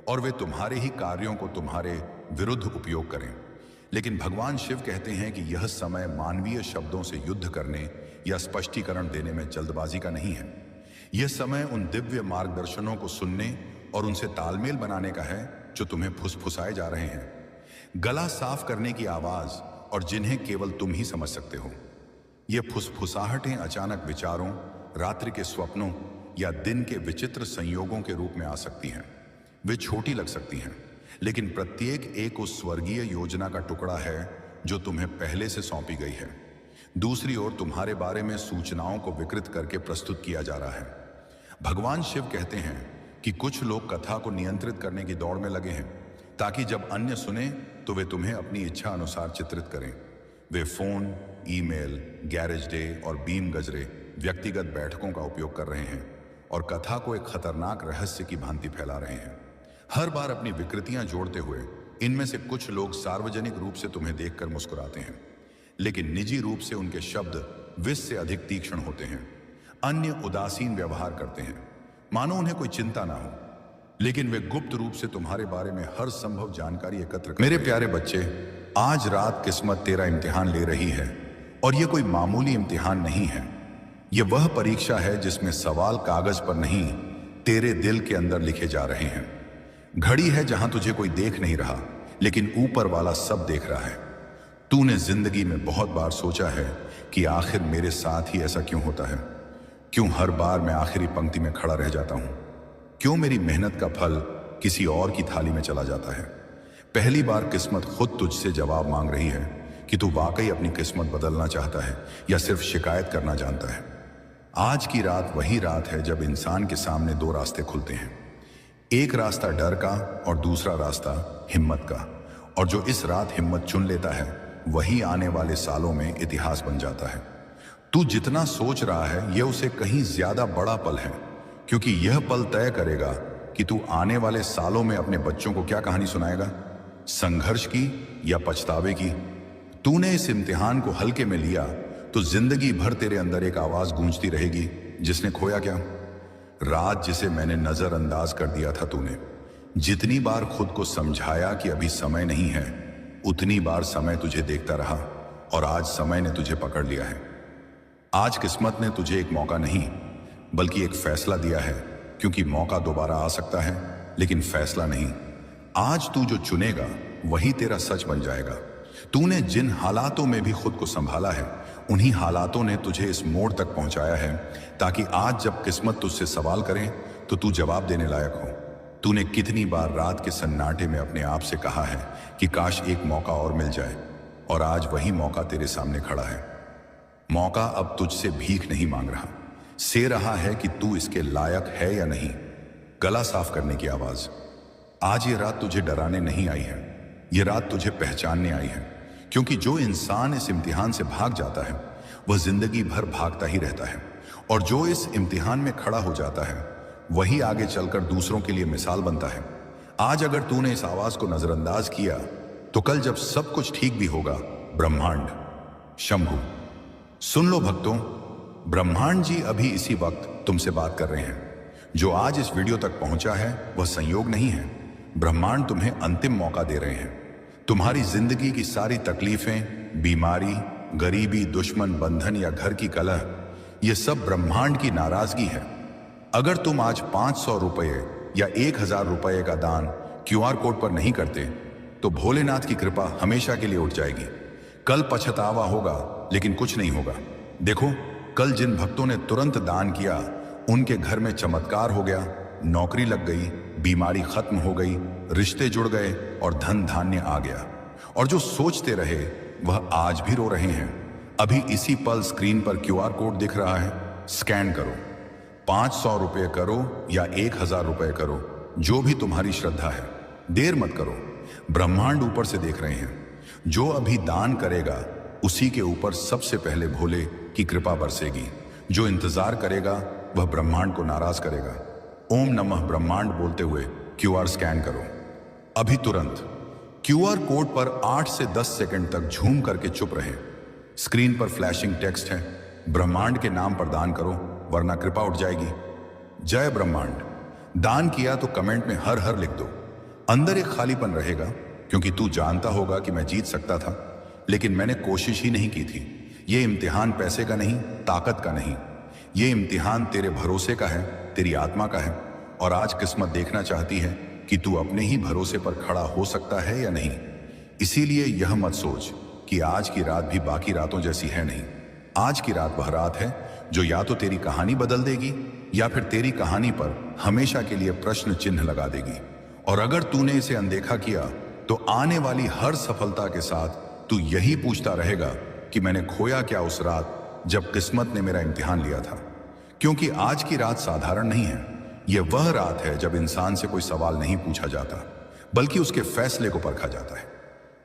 और वे तुम्हारे ही कार्यों को तुम्हारे विरुद्ध उपयोग करें। लेकिन भगवान शिव कहते हैं कि यह समय मानवीय शब्दों से युद्ध करने या स्पष्टीकरण देने में जल्दबाजी का नहीं है। यह समय उन दिव्य मार्गदर्शनों को सुनने और उनसे तालमेल बनाने का है जो तुम्हें फुसफुसाए जा रहे हैं, गला साफ करने की आवाज और जिन्हें केवल तुम ही समझ सकते हो। ये फुसफुसाहटें अचानक विचारों, रात्रि के स्वप्नों या दिन के विचित्र संयोगों के रूप में आ सकती हैं। वे छोटी लग सकती हैं, लेकिन प्रत्येक एक उस स्वर्गीय योजना का टुकड़ा है जो तुम्हें पहले से सौंपी गई है। दूसरी ओर तुम्हारे बारे में सूचनाओं को विकृत करके प्रस्तुत किया जा रहा है। भगवान शिव कहते हैं कि कुछ लोग कथा को नियंत्रित करने की दौड़ में लगे हैं ताकि जब अन्य सुने तो वे तुम्हें अपनी इच्छा अनुसार चित्रित करें। वे फोन, ईमेल, गैरेज डे और बीम गजरे व्यक्तिगत बैठकों का उपयोग कर रहे हैं और कथा को एक खतरनाक रहस्य की भांति फैला रहे हैं, हर बार अपनी विकृतियां जोड़ते हुए। इनमें से कुछ लोग सार्वजनिक रूप से तुम्हें देखकर मुस्कुराते हैं, लेकिन निजी रूप से उनके शब्द विष से अधिक तीक्ष्ण होते हैं। अन्य उदासीन व्यवहार करते हैं, मानो उन्हें कोई चिंता ना हो, लेकिन वे गुप्त रूप से तुम्हारे बारे में हर संभव जानकारी एकत्र करते हैं। मेरे प्यारे बच्चे, आज रात किस्मत तेरा इम्तिहान ले रही है और यह कोई मामूली इम्तिहान नहीं है। यह वह परीक्षा है जिसमें सवाल कागज पर नहीं, तेरे दिल के अंदर लिखे जा रहे हैं। घड़ी है जहां तुझे कोई देख नहीं रहा, लेकिन ऊपर वाला सब देख रहा है। तूने जिंदगी में बहुत बार सोचा है कि आखिर मेरे साथ ही ऐसा क्यों होता है, क्यों हर बार मैं आखिरी पंक्ति में खड़ा रह जाता हूं, क्यों मेरी मेहनत का फल किसी और की थाली में चला जाता है। पहली बार किस्मत खुद तुझसे जवाब मांग रही है कि तू वाकई अपनी किस्मत बदलना चाहता है या सिर्फ शिकायत करना जानता है। आज की रात वही रात है जब इंसान के सामने दो रास्ते खुलते हैं, एक रास्ता डर का और दूसरा रास्ता हिम्मत का। और जो इस रात हिम्मत चुन लेता है वही आने वाले सालों में इतिहास बन जाता है। तू जितना सोच रहा है यह उसे कहीं ज्यादा बड़ा पल है, क्योंकि यह पल तय करेगा कि तू आने वाले सालों में अपने बच्चों को क्या कहानी सुनाएगा, संघर्ष की या पछतावे की। तूने इस इम्तिहान को हल्के में लिया तो जिंदगी भर तेरे अंदर एक आवाज गूंजती रहेगी, जिसने खोया क्या? रात जिसे मैंने नजरअंदाज कर दिया था। तूने जितनी बार खुद को समझाया कि अभी समय नहीं है, उतनी बार समय तुझे देखता रहा और आज समय ने तुझे पकड़ लिया है। आज किस्मत ने तुझे एक मौका नहीं बल्कि एक फैसला दिया है, क्योंकि मौका दोबारा आ सकता है लेकिन फैसला नहीं। आज तू जो चुनेगा वही तेरा सच बन जाएगा। तूने जिन हालातों में भी खुद को संभाला है, उन्हीं हालातों ने तुझे इस मोड़ तक पहुंचाया है ताकि आज जब किस्मत तुझसे सवाल करे तो तू जवाब देने लायक हो। तूने कितनी बार रात के सन्नाटे में अपने आप से कहा है कि काश एक मौका और मिल जाए, और आज वही मौका तेरे सामने खड़ा है। मौका अब तुझसे भीख नहीं मांग रहा, से रहा है कि तू इसके लायक है या नहीं। गला साफ करने की आवाज। आज ये रात तुझे डराने नहीं आई है, ये रात तुझे पहचानने आई है, क्योंकि जो इंसान इस इम्तिहान से भाग जाता है वह जिंदगी भर भागता ही रहता है, और जो इस इम्तिहान में खड़ा हो जाता है वही आगे चलकर दूसरों के लिए मिसाल बनता है। आज अगर तूने इस आवाज को नजरअंदाज किया तो कल जब सब कुछ ठीक भी होगा, ब्रह्मांड, शंभु। सुन लो भक्तों, ब्रह्मांड जी अभी इसी वक्त तुमसे बात कर रहे हैं। जो आज इस वीडियो तक पहुंचा है वह संयोग नहीं है, ब्रह्मांड तुम्हें अंतिम मौका दे रहे हैं। तुम्हारी जिंदगी की सारी तकलीफें, बीमारी, गरीबी, दुश्मन, बंधन या घर की कलह, यह सब ब्रह्मांड की नाराजगी है। अगर तुम आज 500 रुपये या 1000 रुपये का दान QR कोड पर नहीं करते तो भोलेनाथ की कृपा हमेशा के लिए उठ जाएगी। कल पछतावा होगा लेकिन कुछ नहीं होगा। देखो, कल जिन भक्तों ने तुरंत दान किया उनके घर में चमत्कार हो गया, नौकरी लग गई, बीमारी खत्म हो गई, रिश्ते जुड़ गए और धन धान्य आ गया। और जो सोचते रहे वह आज भी रो रहे हैं। अभी इसी पल स्क्रीन पर QR कोड दिख रहा है, स्कैन करो। 500 रुपये करो या 1000 रुपये करो, जो भी तुम्हारी श्रद्धा है। देर मत करो, ब्रह्मांड ऊपर से देख रहे हैं। जो अभी दान करेगा उसी के ऊपर सबसे पहले भोले की कृपा बरसेगी। जो इंतजार करेगा वह ब्रह्मांड को नाराज करेगा। ओम नमः ब्रह्मांड बोलते हुए क्यूआर स्कैन करो अभी तुरंत। क्यूआर कोड पर 8 से 10 सेकंड तक झूम करके चुप रहे। स्क्रीन पर फ्लैशिंग टेक्स्ट है, ब्रह्मांड के नाम पर दान करो वरना कृपा उठ जाएगी। जय ब्रह्मांड। दान किया तो कमेंट में हर हर लिख दो। अंदर एक खालीपन रहेगा क्योंकि तू जानता होगा कि मैं जीत सकता था, लेकिन मैंने कोशिश ही नहीं की थी। ये इम्तिहान पैसे का नहीं, ताकत का नहीं, ये इम्तिहान तेरे भरोसे का है, तेरी आत्मा का है। और आज किस्मत देखना चाहती है कि तू अपने ही भरोसे पर खड़ा हो सकता है या नहीं। इसीलिए यह मत सोच कि आज की रात भी बाकी रातों जैसी है नहीं। आज की रात वह रात है जो या तो तेरी कहानी बदल देगी या फिर तेरी कहानी पर हमेशा के लिए प्रश्न चिन्ह लगा देगी। और अगर तूने इसे अनदेखा किया तो आने वाली हर सफलता के साथ तू यही पूछता रहेगा कि मैंने खोया क्या उस रात जब किस्मत ने मेरा इम्तिहान लिया था। क्योंकि आज की रात साधारण नहीं है। यह वह रात है जब इंसान से कोई सवाल नहीं पूछा जाता, बल्कि उसके फैसले को परखा जाता है।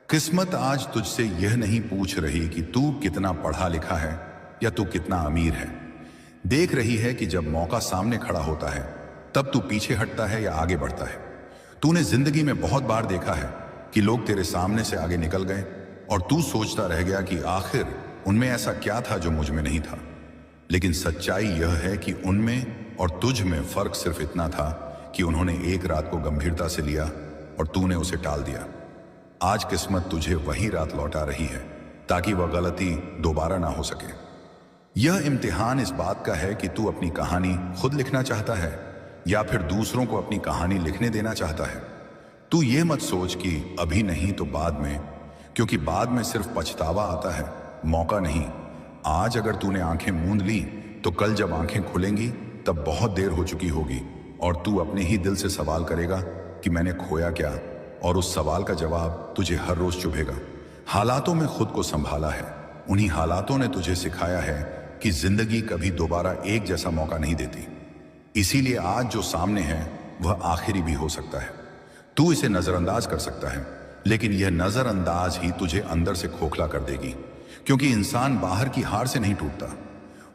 किस्मत आज तुझसे यह नहीं पूछ रही कि तू कितना पढ़ा लिखा है या तू कितना अमीर है। देख रही है कि जब मौका सामने खड़ा होता है तब तू पीछे हटता है या आगे बढ़ता है। तूने जिंदगी में बहुत बार देखा है कि लोग तेरे सामने से आगे निकल गए और तू सोचता रह गया कि आखिर उनमें ऐसा क्या था जो मुझ में नहीं था। लेकिन सच्चाई यह है कि उनमें और तुझ में फर्क सिर्फ इतना था कि उन्होंने एक रात को गंभीरता से लिया और तूने उसे टाल दिया। आज किस्मत तुझे वही रात लौटा रही है ताकि वह गलती दोबारा ना हो सके। यह इम्तिहान इस बात का है कि तू अपनी कहानी खुद लिखना चाहता है या फिर दूसरों को अपनी कहानी लिखने देना चाहता है। तू ये मत सोच कि अभी नहीं तो बाद में, क्योंकि बाद में सिर्फ पछतावा आता है, मौका नहीं। आज अगर तूने आंखें मूंद ली तो कल जब आंखें खुलेंगी तब बहुत देर हो चुकी होगी और तू अपने ही दिल से सवाल करेगा कि मैंने खोया क्या, और उस सवाल का जवाब तुझे हर रोज चुभेगा। हालातों में खुद को संभाला है, उन्हीं हालातों ने तुझे सिखाया है कि जिंदगी कभी दोबारा एक जैसा मौका नहीं देती। इसीलिए आज जो सामने है वह आखिरी भी हो सकता है। तू इसे नजरअंदाज कर सकता है, लेकिन यह नजरअंदाज ही तुझे अंदर से खोखला कर देगी। क्योंकि इंसान बाहर की हार से नहीं टूटता,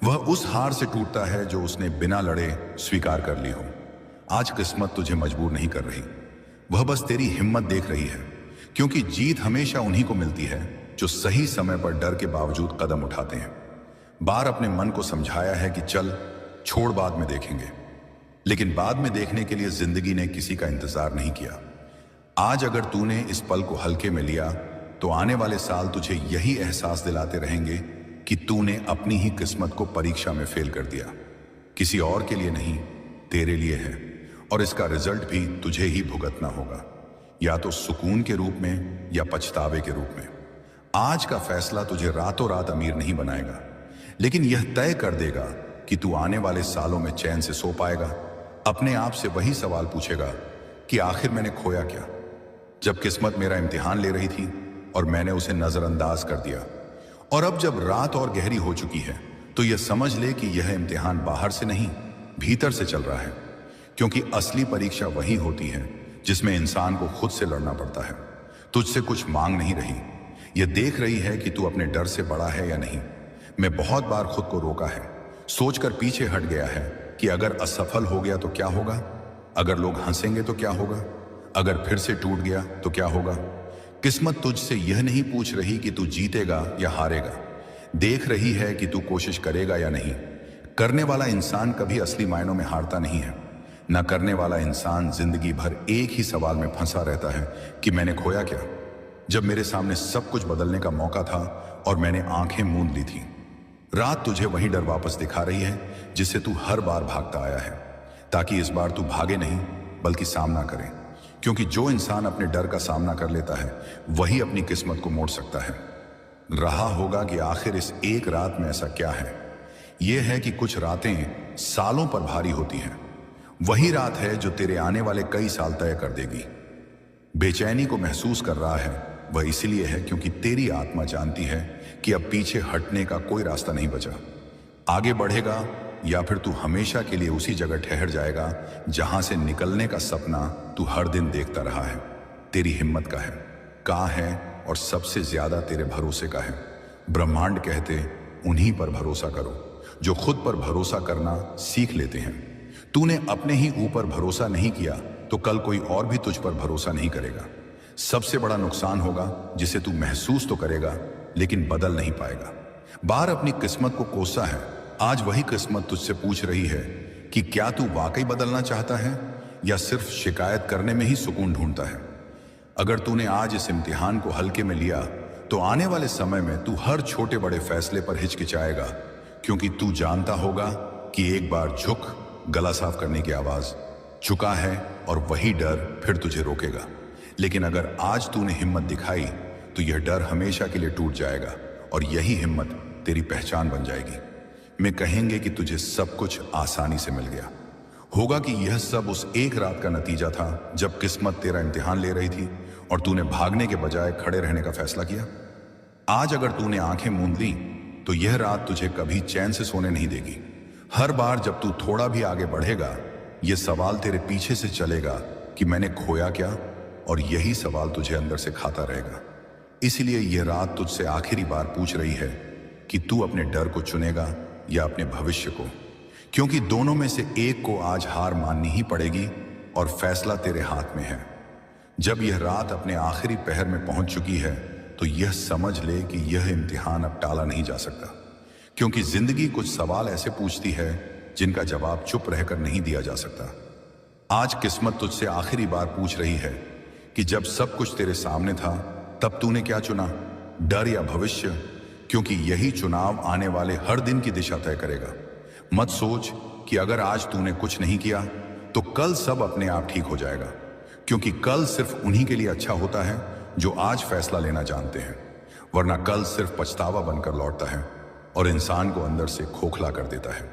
वह उस हार से टूटता है जो उसने बिना लड़े स्वीकार कर ली हो। आज किस्मत तुझे मजबूर नहीं कर रही, वह बस तेरी हिम्मत देख रही है। क्योंकि जीत हमेशा उन्हीं को मिलती है जो सही समय पर डर के बावजूद कदम उठाते हैं। बार अपने मन को समझाया है कि चल छोड़, बाद में देखेंगे, लेकिन बाद में देखने के लिए जिंदगी ने किसी का इंतजार नहीं किया। आज अगर तूने इस पल को हल्के में लिया तो आने वाले साल तुझे यही एहसास दिलाते रहेंगे कि तूने अपनी ही किस्मत को परीक्षा में फेल कर दिया। किसी और के लिए नहीं, तेरे लिए है, और इसका रिजल्ट भी तुझे ही भुगतना होगा, या तो सुकून के रूप में या पछतावे के रूप में। आज का फैसला तुझे रातों रात अमीर नहीं बनाएगा, लेकिन यह तय कर देगा कि तू आने वाले सालों में चैन से सो पाएगा। अपने आप से वही सवाल पूछेगा कि आखिर मैंने खोया क्या, जब किस्मत मेरा इम्तिहान ले रही थी और मैंने उसे नजरअंदाज कर दिया। और अब जब रात और गहरी हो चुकी है तो यह समझ ले कि यह इम्तिहान बाहर से नहीं, भीतर से चल रहा है। क्योंकि असली परीक्षा वही होती है जिसमें इंसान को खुद से लड़ना पड़ता है। तुझसे कुछ मांग नहीं रही, यह देख रही है कि तू अपने डर से बड़ा है या नहीं। मैं बहुत बार खुद को रोका है, सोचकर पीछे हट गया है कि अगर असफल हो गया तो क्या होगा, अगर लोग हंसेंगे तो क्या होगा, अगर फिर से टूट गया तो क्या होगा। किस्मत तुझसे यह नहीं पूछ रही कि तू जीतेगा या हारेगा, देख रही है कि तू कोशिश करेगा या नहीं। करने वाला इंसान कभी असली मायनों में हारता नहीं है। न करने वाला इंसान जिंदगी भर एक ही सवाल में फंसा रहता है कि मैंने खोया क्या, जब मेरे सामने सब कुछ बदलने का मौका था और मैंने आंखें मूंद ली थी। रात तुझे वही डर वापस दिखा रही है जिससे तू हर बार भागता आया है, ताकि इस बार तू भागे नहीं बल्कि सामना करे। क्योंकि जो इंसान अपने डर का सामना कर लेता है वही अपनी किस्मत को मोड़ सकता है। रहा होगा कि आखिर इस एक रात में ऐसा क्या है। यह है कि कुछ रातें सालों पर भारी होती हैं। वही रात है जो तेरे आने वाले कई साल तय कर देगी। बेचैनी को महसूस कर रहा है वह इसलिए है क्योंकि तेरी आत्मा जानती है कि अब पीछे हटने का कोई रास्ता नहीं बचा। आगे बढ़ेगा या फिर तू हमेशा के लिए उसी जगह ठहर जाएगा जहां से निकलने का सपना तू हर दिन देखता रहा है। तेरी हिम्मत का है, कहाँ है और सबसे ज्यादा तेरे भरोसे का है। ब्रह्मांड कहते उन्हीं पर भरोसा करो जो खुद पर भरोसा करना सीख लेते हैं। तूने अपने ही ऊपर भरोसा नहीं किया तो कल कोई और भी तुझ पर भरोसा नहीं करेगा। सबसे बड़ा नुकसान होगा जिसे तू महसूस तो करेगा लेकिन बदल नहीं पाएगा। बार अपनी किस्मत को कोसा है, आज वही किस्मत तुझसे पूछ रही है कि क्या तू वाकई बदलना चाहता है या सिर्फ शिकायत करने में ही सुकून ढूंढता है। अगर तूने आज इस इम्तिहान को हल्के में लिया तो आने वाले समय में तू हर छोटे बड़े फैसले पर हिचकिचाएगा, क्योंकि तू जानता होगा कि एक बार झुक गला साफ करने की आवाज चुका है और वही डर फिर तुझे रोकेगा। लेकिन अगर आज तूने हिम्मत दिखाई तो यह डर हमेशा के लिए टूट जाएगा और यही हिम्मत तेरी पहचान बन जाएगी। मैं कहेंगे कि तुझे सब कुछ आसानी से मिल गया होगा कि यह सब उस एक रात का नतीजा था जब किस्मत तेरा इम्तिहान ले रही थी और तूने भागने के बजाय खड़े रहने का फैसला किया। आज अगर तूने आंखें मूंद ली तो यह रात तुझे कभी चैन से सोने नहीं देगी। हर बार जब तू थोड़ा भी आगे बढ़ेगा यह सवाल तेरे पीछे से चलेगा कि मैंने खोया क्या, और यही सवाल तुझे अंदर से खाता रहेगा। इसलिए यह रात तुझसे आखिरी बार पूछ रही है कि तू अपने डर को चुनेगा या अपने भविष्य को, क्योंकि दोनों में से एक को आज हार माननी ही पड़ेगी और फैसला तेरे हाथ में है। जब यह रात अपने आखिरी पहर में पहुंच चुकी है तो यह समझ ले कि यह इम्तिहान अब टाला नहीं जा सकता, क्योंकि जिंदगी कुछ सवाल ऐसे पूछती है जिनका जवाब चुप रहकर नहीं दिया जा सकता। आज किस्मत तुझसे आखिरी बार पूछ रही है कि जब सब कुछ तेरे सामने था तब तूने क्या चुना, डर या भविष्य, क्योंकि यही चुनाव आने वाले हर दिन की दिशा तय करेगा। मत सोच कि अगर आज तूने कुछ नहीं किया तो कल सब अपने आप ठीक हो जाएगा, क्योंकि कल सिर्फ उन्हीं के लिए अच्छा होता है जो आज फैसला लेना जानते हैं, वरना कल सिर्फ पछतावा बनकर लौटता है और इंसान को अंदर से खोखला कर देता है।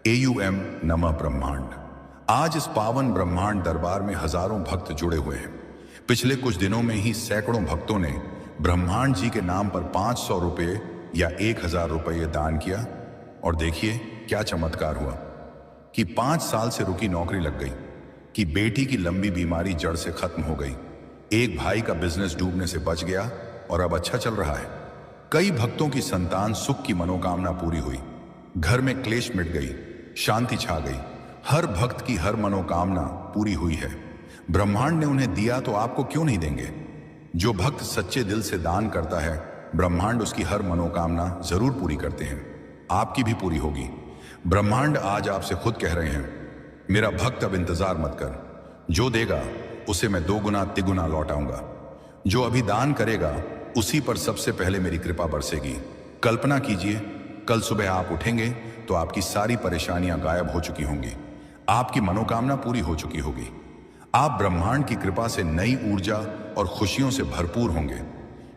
AUM नमः ब्रह्मांड। आज इस पावन ब्रह्मांड दरबार में हजारों भक्त जुड़े हुए हैं। पिछले कुछ दिनों में ही सैकड़ों भक्तों ने ब्रह्मांड जी के नाम पर 500 रुपये या 1000 रुपये दान किया, और देखिए क्या चमत्कार हुआ कि 5 साल से रुकी नौकरी लग गई, कि बेटी की लंबी बीमारी जड़ से खत्म हो गई, एक भाई का बिजनेस डूबने से बच गया और अब अच्छा चल रहा है। कई भक्तों की संतान सुख की मनोकामना पूरी हुई, घर में क्लेश मिट गई, शांति छा गई। हर भक्त की हर मनोकामना पूरी हुई है। ब्रह्मांड ने उन्हें दिया तो आपको क्यों नहीं देंगे। जो भक्त सच्चे दिल से दान करता है ब्रह्मांड उसकी हर मनोकामना जरूर पूरी करते हैं। आपकी भी पूरी होगी। ब्रह्मांड आज आपसे खुद कह रहे हैं, मेरा भक्त अब इंतजार मत कर, जो देगा उसे मैं 2 गुना तिगुना लौटाऊंगा। जो अभी दान करेगा उसी पर सबसे पहले मेरी कृपा बरसेगी। कल्पना कीजिए, कल सुबह आप उठेंगे तो आपकी सारी परेशानियां गायब हो चुकी होंगी, आपकी मनोकामना पूरी हो चुकी होगी। आप ब्रह्मांड की कृपा से नई ऊर्जा और खुशियों से भरपूर होंगे।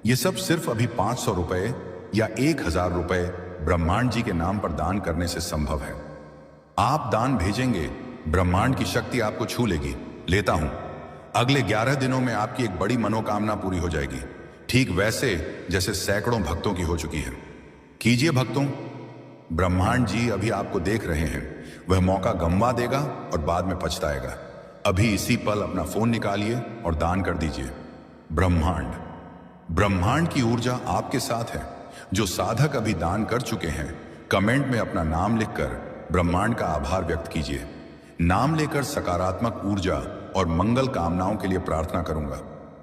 ये सब सिर्फ अभी 500 रुपए या 1000 रुपए ब्रह्मांड जी के नाम पर दान करने से संभव है। आप दान भेजेंगे, ब्रह्मांड की शक्ति आपको छू लेगी। लेता हूं, अगले 11 दिनों में आपकी एक बड़ी मनोकामना पूरी हो जाएगी, ठीक वैसे जैसे सैकड़ों भक्तों की हो चुकी है। कीजिए भक्तों, ब्रह्मांड जी अभी आपको देख रहे हैं। वह मौका गंवा देगा और बाद में पछताएगा। अभी इसी पल अपना फोन निकालिए और दान कर दीजिए। ब्रह्मांड की ऊर्जा आपके साथ है। जो साधक अभी दान कर चुके हैं, कमेंट में अपना नाम लिखकर ब्रह्मांड का आभार व्यक्त कीजिए। नाम लेकर सकारात्मक ऊर्जा और मंगल कामनाओं के लिए प्रार्थना करूंगा।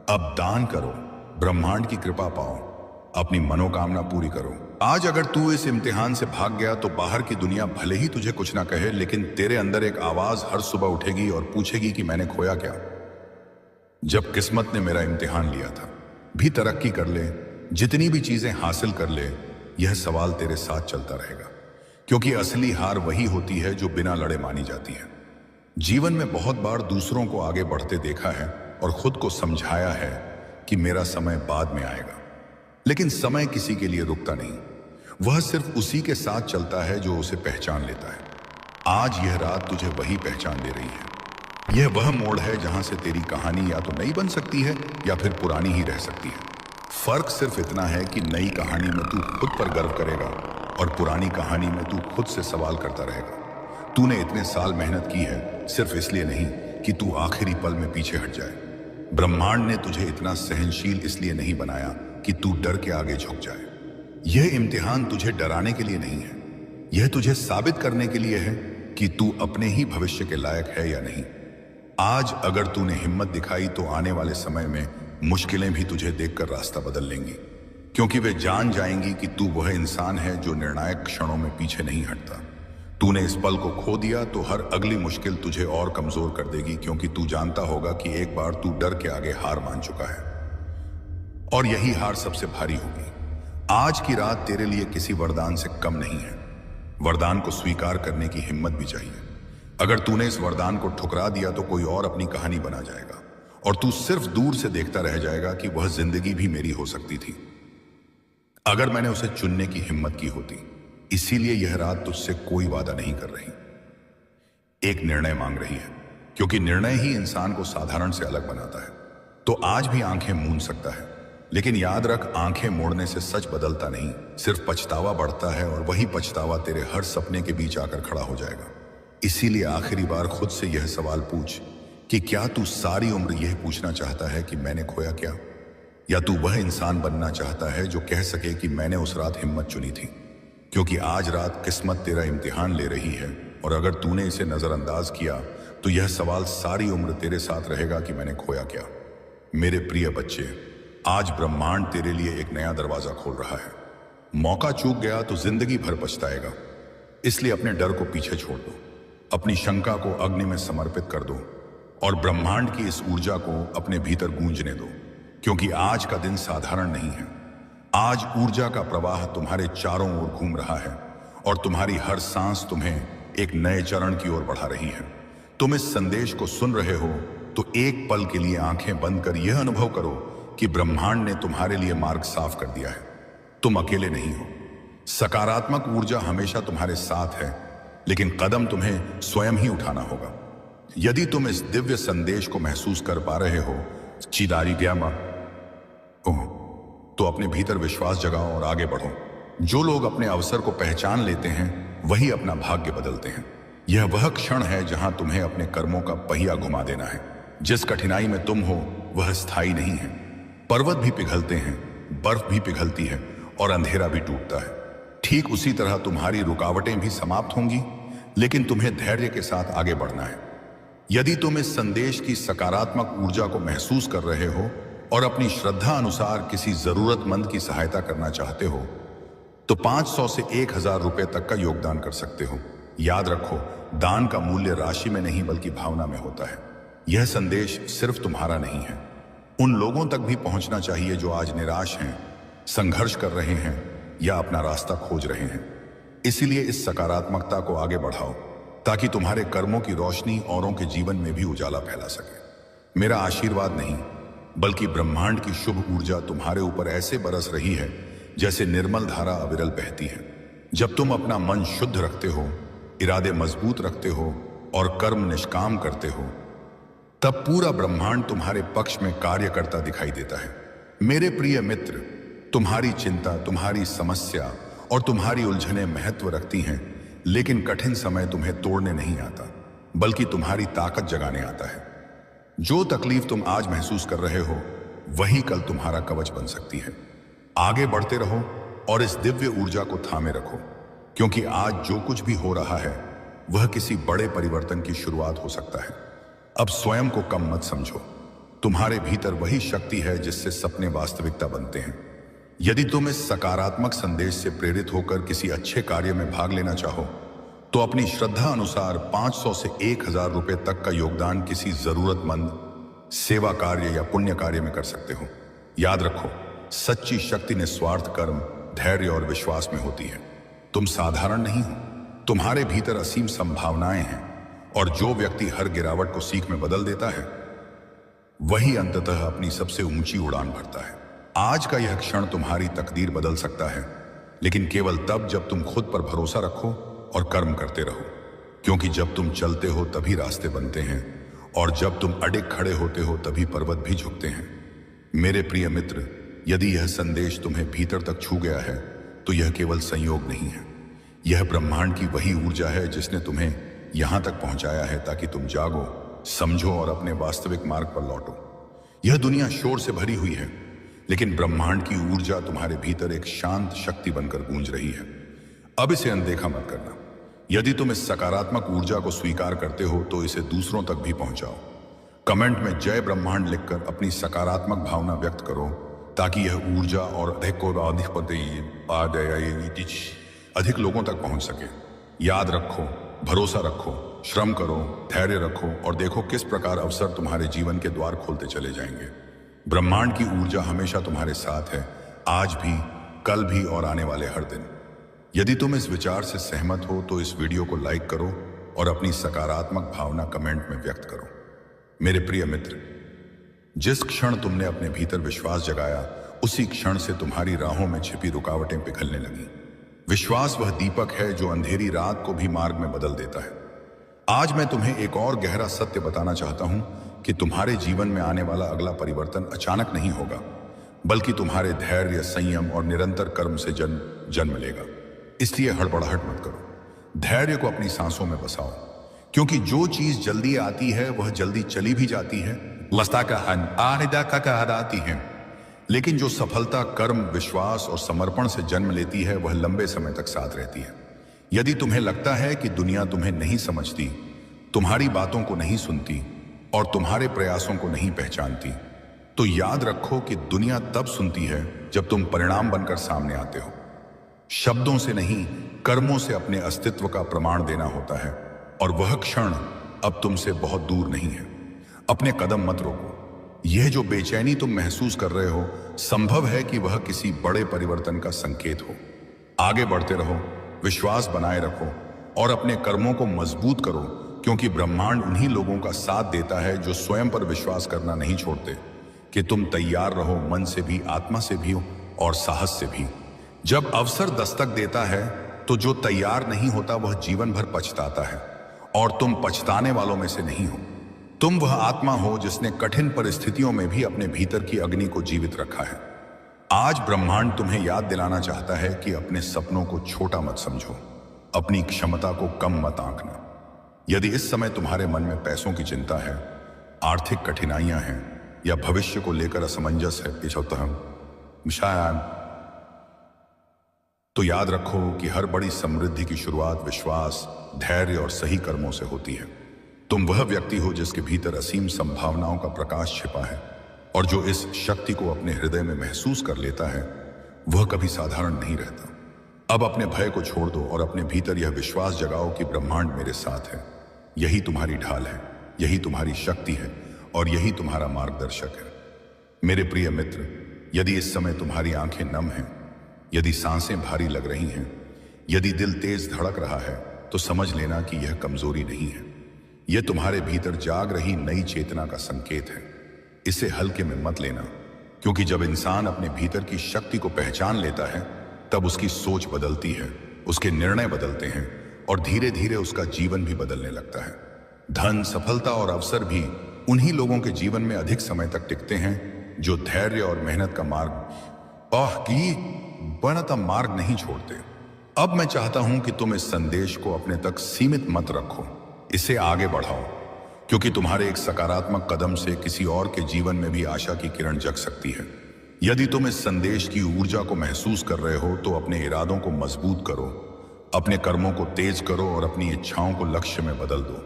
अब दान करो, ब्रह्मांड की कृपा पाओ, अपनी मनोकामना पूरी करो। आज अगर तू इस इम्तिहान से भाग गया तो बाहर की दुनिया भले ही तुझे कुछ ना कहे, लेकिन तेरे अंदर एक आवाज हर सुबह उठेगी और पूछेगी कि मैंने खोया क्या। जब किस्मत ने मेरा इम्तिहान लिया था, भी तरक्की कर ले, जितनी भी चीजें हासिल कर ले, यह सवाल तेरे साथ चलता रहेगा, क्योंकि असली हार वही होती है जो बिना लड़े मानी जाती है। जीवन में बहुत बार दूसरों को आगे बढ़ते देखा है और खुद को समझाया है कि मेरा समय बाद में आएगा, लेकिन समय किसी के लिए रुकता नहीं। वह सिर्फ उसी के साथ चलता है जो उसे पहचान लेता है। आज यह रात तुझे वही पहचान दे रही है। यह वह मोड़ है जहां से तेरी कहानी या तो नई बन सकती है या फिर पुरानी ही रह सकती है। फर्क सिर्फ इतना है कि नई कहानी में तू खुद पर गर्व करेगा और पुरानी कहानी में तू खुद से सवाल करता रहेगा। तूने इतने साल मेहनत की है सिर्फ इसलिए नहीं कि तू आखिरी पल में पीछे हट जाए। ब्रह्मांड ने तुझे इतना सहनशील इसलिए नहीं बनाया कि तू डर के आगे झुक जाए। यह इम्तिहान तुझे डराने के लिए नहीं है, यह तुझे साबित करने के लिए है कि तू अपने ही भविष्य के लायक है या नहीं। आज अगर तूने हिम्मत दिखाई तो आने वाले समय में मुश्किलें भी तुझे देखकर रास्ता बदल लेंगी, क्योंकि वे जान जाएंगी कि तू वह इंसान है जो निर्णायक क्षणों में पीछे नहीं हटता। तूने इस पल को खो दिया तो हर अगली मुश्किल तुझे और कमजोर कर देगी, क्योंकि तू जानता होगा कि एक बार तू डर के आगे हार मान चुका है और यही हार सबसे भारी होगी। आज की रात तेरे लिए किसी वरदान से कम नहीं है। वरदान को स्वीकार करने की हिम्मत भी चाहिए। अगर तूने इस वरदान को ठुकरा दिया तो कोई और अपनी कहानी बना जाएगा और तू सिर्फ दूर से देखता रह जाएगा कि वह जिंदगी भी मेरी हो सकती थी अगर मैंने उसे चुनने की हिम्मत की होती। इसीलिए यह रात तुझसे कोई वादा नहीं कर रही, एक निर्णय मांग रही है, क्योंकि निर्णय ही इंसान को साधारण से अलग बनाता है। तो आज भी आंखें मूंद सकता है, लेकिन याद रख, आंखें मोड़ने से सच बदलता नहीं, सिर्फ पछतावा बढ़ता है और वही पछतावा तेरे हर सपने के बीच आकर खड़ा हो जाएगा। इसीलिए आखिरी बार खुद से यह सवाल पूछ कि क्या तू सारी उम्र यह पूछना चाहता है कि मैंने खोया क्या, या तू वह इंसान बनना चाहता है जो कह सके कि मैंने उस रात हिम्मत चुनी थी। क्योंकि आज रात किस्मत तेरा इम्तिहान ले रही है और अगर तूने इसे नजरअंदाज किया तो यह सवाल सारी उम्र तेरे साथ रहेगा कि मैंने खोया क्या। मेरे प्रिय बच्चे, आज ब्रह्मांड तेरे लिए एक नया दरवाजा खोल रहा है। मौका चूक गया तो जिंदगी भर पछताएगा, इसलिए अपने डर को पीछे छोड़ दो, अपनी शंका को अग्नि में समर्पित कर दो और ब्रह्मांड की इस ऊर्जा को अपने भीतर गूंजने दो, क्योंकि आज का दिन साधारण नहीं है। आज ऊर्जा का प्रवाह तुम्हारे चारों ओर घूम रहा है और तुम्हारी हर सांस तुम्हें एक नए चरण की ओर बढ़ा रही है। तुम इस संदेश को सुन रहे हो तो एक पल के लिए आंखें बंद कर यह अनुभव करो कि ब्रह्मांड ने तुम्हारे लिए मार्ग साफ कर दिया है। तुम अकेले नहीं हो। सकारात्मक ऊर्जा हमेशा तुम्हारे साथ है, लेकिन कदम तुम्हें स्वयं ही उठाना होगा। यदि तुम इस दिव्य संदेश को महसूस कर पा रहे हो चिदारी ग्यामा तो अपने भीतर विश्वास जगाओ और आगे बढ़ो। जो लोग अपने अवसर को पहचान लेते हैं वही अपना भाग्य बदलते हैं। यह वह क्षण है जहां तुम्हें अपने कर्मों का पहिया घुमा देना है। जिस कठिनाई में तुम हो वह स्थायी नहीं है। पर्वत भी पिघलते हैं, बर्फ भी पिघलती है और अंधेरा भी टूटता है। ठीक उसी तरह तुम्हारी रुकावटें भी समाप्त होंगी, लेकिन तुम्हें धैर्य के साथ आगे बढ़ना है। यदि तुम इस संदेश की सकारात्मक ऊर्जा को महसूस कर रहे हो और अपनी श्रद्धा अनुसार किसी जरूरतमंद की सहायता करना चाहते हो तो 500 से 1000 रुपए तक का योगदान कर सकते हो। याद रखो, दान का मूल्य राशि में नहीं बल्कि भावना में होता है। यह संदेश सिर्फ तुम्हारा नहीं है, उन लोगों तक भी पहुंचना चाहिए जो आज निराश हैं, संघर्ष कर रहे हैं या अपना रास्ता खोज रहे हैं। इसीलिए इस सकारात्मकता को आगे बढ़ाओ ताकि तुम्हारे कर्मों की रोशनी औरों के जीवन में भी उजाला फैला सके। मेरा आशीर्वाद नहीं बल्कि ब्रह्मांड की शुभ ऊर्जा तुम्हारे ऊपर ऐसे बरस रही है जैसे निर्मल धारा अविरल बहती है। जब तुम अपना मन शुद्ध रखते हो, इरादे मजबूत रखते हो और कर्म निष्काम करते हो, तब पूरा ब्रह्मांड तुम्हारे पक्ष में कार्य करता दिखाई देता है। मेरे प्रिय मित्र, तुम्हारी चिंता, तुम्हारी समस्या और तुम्हारी उलझनें महत्व रखती हैं, लेकिन कठिन समय तुम्हें तोड़ने नहीं आता बल्कि तुम्हारी ताकत जगाने आता है। जो तकलीफ तुम आज महसूस कर रहे हो वही कल तुम्हारा कवच बन सकती है। आगे बढ़ते रहो और इस दिव्य ऊर्जा को थामे रखो, क्योंकि आज जो कुछ भी हो रहा है वह किसी बड़े परिवर्तन की शुरुआत हो सकता है। अब स्वयं को कम मत समझो। तुम्हारे भीतर वही शक्ति है जिससे सपने वास्तविकता बनते हैं। यदि तुम इस सकारात्मक संदेश से प्रेरित होकर किसी अच्छे कार्य में भाग लेना चाहो तो अपनी श्रद्धा अनुसार 500 से 1000 रुपए तक का योगदान किसी जरूरतमंद सेवा कार्य या पुण्य कार्य में कर सकते हो। याद रखो, सच्ची शक्ति निस्वार्थ कर्म, धैर्य और विश्वास में होती है। तुम साधारण नहीं हो, तुम्हारे भीतर असीम संभावनाएं हैं और जो व्यक्ति हर गिरावट को सीख में बदल देता है वही अंततः अपनी सबसे ऊंची उड़ान भरता है। आज का यह क्षण तुम्हारी तकदीर बदल सकता है, लेकिन केवल तब जब तुम खुद पर भरोसा रखो और कर्म करते रहो, क्योंकि जब तुम चलते हो तभी रास्ते बनते हैं और जब तुम अडिग खड़े होते हो तभी पर्वत भी झुकते हैं। मेरे प्रिय मित्र, यदि यह संदेश तुम्हें भीतर तक छू गया है तो यह केवल संयोग नहीं है, यह ब्रह्मांड की वही ऊर्जा है जिसने तुम्हें यहां तक पहुंचाया है ताकि तुम जागो, समझो और अपने वास्तविक मार्ग पर लौटो। यह दुनिया शोर से भरी हुई है, लेकिन ब्रह्मांड की ऊर्जा तुम्हारे भीतर एक शांत शक्ति बनकर गूंज रही है। अब इसे अनदेखा मत करना। यदि तुम इस सकारात्मक ऊर्जा को स्वीकार करते हो तो इसे दूसरों तक भी पहुंचाओ। कमेंट में जय ब्रह्मांड लिखकर अपनी सकारात्मक भावना व्यक्त करो, ताकि यह ऊर्जा और अधिक लोगों तक पहुंच सके। याद रखो, भरोसा रखो, श्रम करो, धैर्य रखो और देखो किस प्रकार अवसर तुम्हारे जीवन के द्वार खोलते चले जाएंगे। ब्रह्मांड की ऊर्जा हमेशा तुम्हारे साथ है, आज भी, कल भी और आने वाले हर दिन। यदि तुम इस विचार से सहमत हो तो इस वीडियो को लाइक करो और अपनी सकारात्मक भावना कमेंट में व्यक्त करो। मेरे प्रिय मित्र, जिस क्षण तुमने अपने भीतर विश्वास जगाया, उसी क्षण से तुम्हारी राहों में छिपी रुकावटें पिघलने लगी। विश्वास वह दीपक है जो अंधेरी रात को भी मार्ग में बदल देता है। आज मैं तुम्हें एक और गहरा सत्य बताना चाहता हूं कि तुम्हारे जीवन में आने वाला अगला परिवर्तन अचानक नहीं होगा, बल्कि तुम्हारे धैर्य, संयम और निरंतर कर्म से जन्म लेगा। इसलिए हड़बड़ाहट मत करो, धैर्य को अपनी सांसों में बसाओ, क्योंकि जो चीज जल्दी आती है वह जल्दी चली भी जाती है, आती है। लेकिन जो सफलता कर्म, विश्वास और समर्पण से जन्म लेती है वह लंबे समय तक साथ रहती है। यदि तुम्हें लगता है कि दुनिया तुम्हें नहीं समझती, तुम्हारी बातों को नहीं सुनती और तुम्हारे प्रयासों को नहीं पहचानती, तो याद रखो कि दुनिया तब सुनती है जब तुम परिणाम बनकर सामने आते हो। शब्दों से नहीं, कर्मों से अपने अस्तित्व का प्रमाण देना होता है, और वह क्षण अब तुमसे बहुत दूर नहीं है। अपने कदम मत रोको। यह जो बेचैनी तुम महसूस कर रहे हो, संभव है कि वह किसी बड़े परिवर्तन का संकेत हो। आगे बढ़ते रहो, विश्वास बनाए रखो और अपने कर्मों को मजबूत करो, क्योंकि ब्रह्मांड उन्हीं लोगों का साथ देता है जो स्वयं पर विश्वास करना नहीं छोड़ते। कि तुम तैयार रहो, मन से भी, आत्मा से भी और साहस से भी। जब अवसर दस्तक देता है तो जो तैयार नहीं होता वह जीवन भर पछताता है, और तुम पछताने वालों में से नहीं हो। तुम वह आत्मा हो जिसने कठिन परिस्थितियों में भी अपने भीतर की अग्नि को जीवित रखा है। आज ब्रह्मांड तुम्हें याद दिलाना चाहता है कि अपने सपनों को छोटा मत समझो, अपनी क्षमता को कम मत आंकना। यदि इस समय तुम्हारे मन में पैसों की चिंता है, आर्थिक कठिनाइयां हैं या भविष्य को लेकर असमंजस है, तो याद रखो कि हर बड़ी समृद्धि की शुरुआत विश्वास, धैर्य और सही कर्मों से होती है। तुम वह व्यक्ति हो जिसके भीतर असीम संभावनाओं का प्रकाश छिपा है, और जो इस शक्ति को अपने हृदय में महसूस कर लेता है वह कभी साधारण नहीं रहता। अब अपने भय को छोड़ दो और अपने भीतर यह विश्वास जगाओ कि ब्रह्मांड मेरे साथ है। यही तुम्हारी ढाल है, यही तुम्हारी शक्ति है और यही तुम्हारा मार्गदर्शक है। मेरे प्रिय मित्र, यदि इस समय तुम्हारी आंखें नम हैं, यदि सांसें भारी लग रही हैं, यदि दिल तेज धड़क रहा है, तो समझ लेना कि यह कमजोरी नहीं है। यह तुम्हारे भीतर जाग रही नई चेतना का संकेत है। इसे हल्के में मत लेना, क्योंकि जब इंसान अपने भीतर की शक्ति को पहचान लेता है तब उसकी सोच बदलती है, उसके निर्णय बदलते हैं और धीरे धीरे उसका जीवन भी बदलने लगता है। धन, सफलता और अवसर भी उन्हीं लोगों के जीवन में अधिक समय तक टिकते हैं जो धैर्य और मेहनत का मार्ग नहीं छोड़ते। अब मैं चाहता हूं कि तुम इस संदेश को अपने तक सीमित मत रखो, इसे आगे बढ़ाओ, क्योंकि तुम्हारे एक सकारात्मक कदम से किसी और के जीवन में भी आशा की किरण जग सकती है। यदि तुम इस संदेश की ऊर्जा को महसूस कर रहे हो तो अपने इरादों को मजबूत करो, अपने कर्मों को तेज करो और अपनी इच्छाओं को लक्ष्य में बदल दो।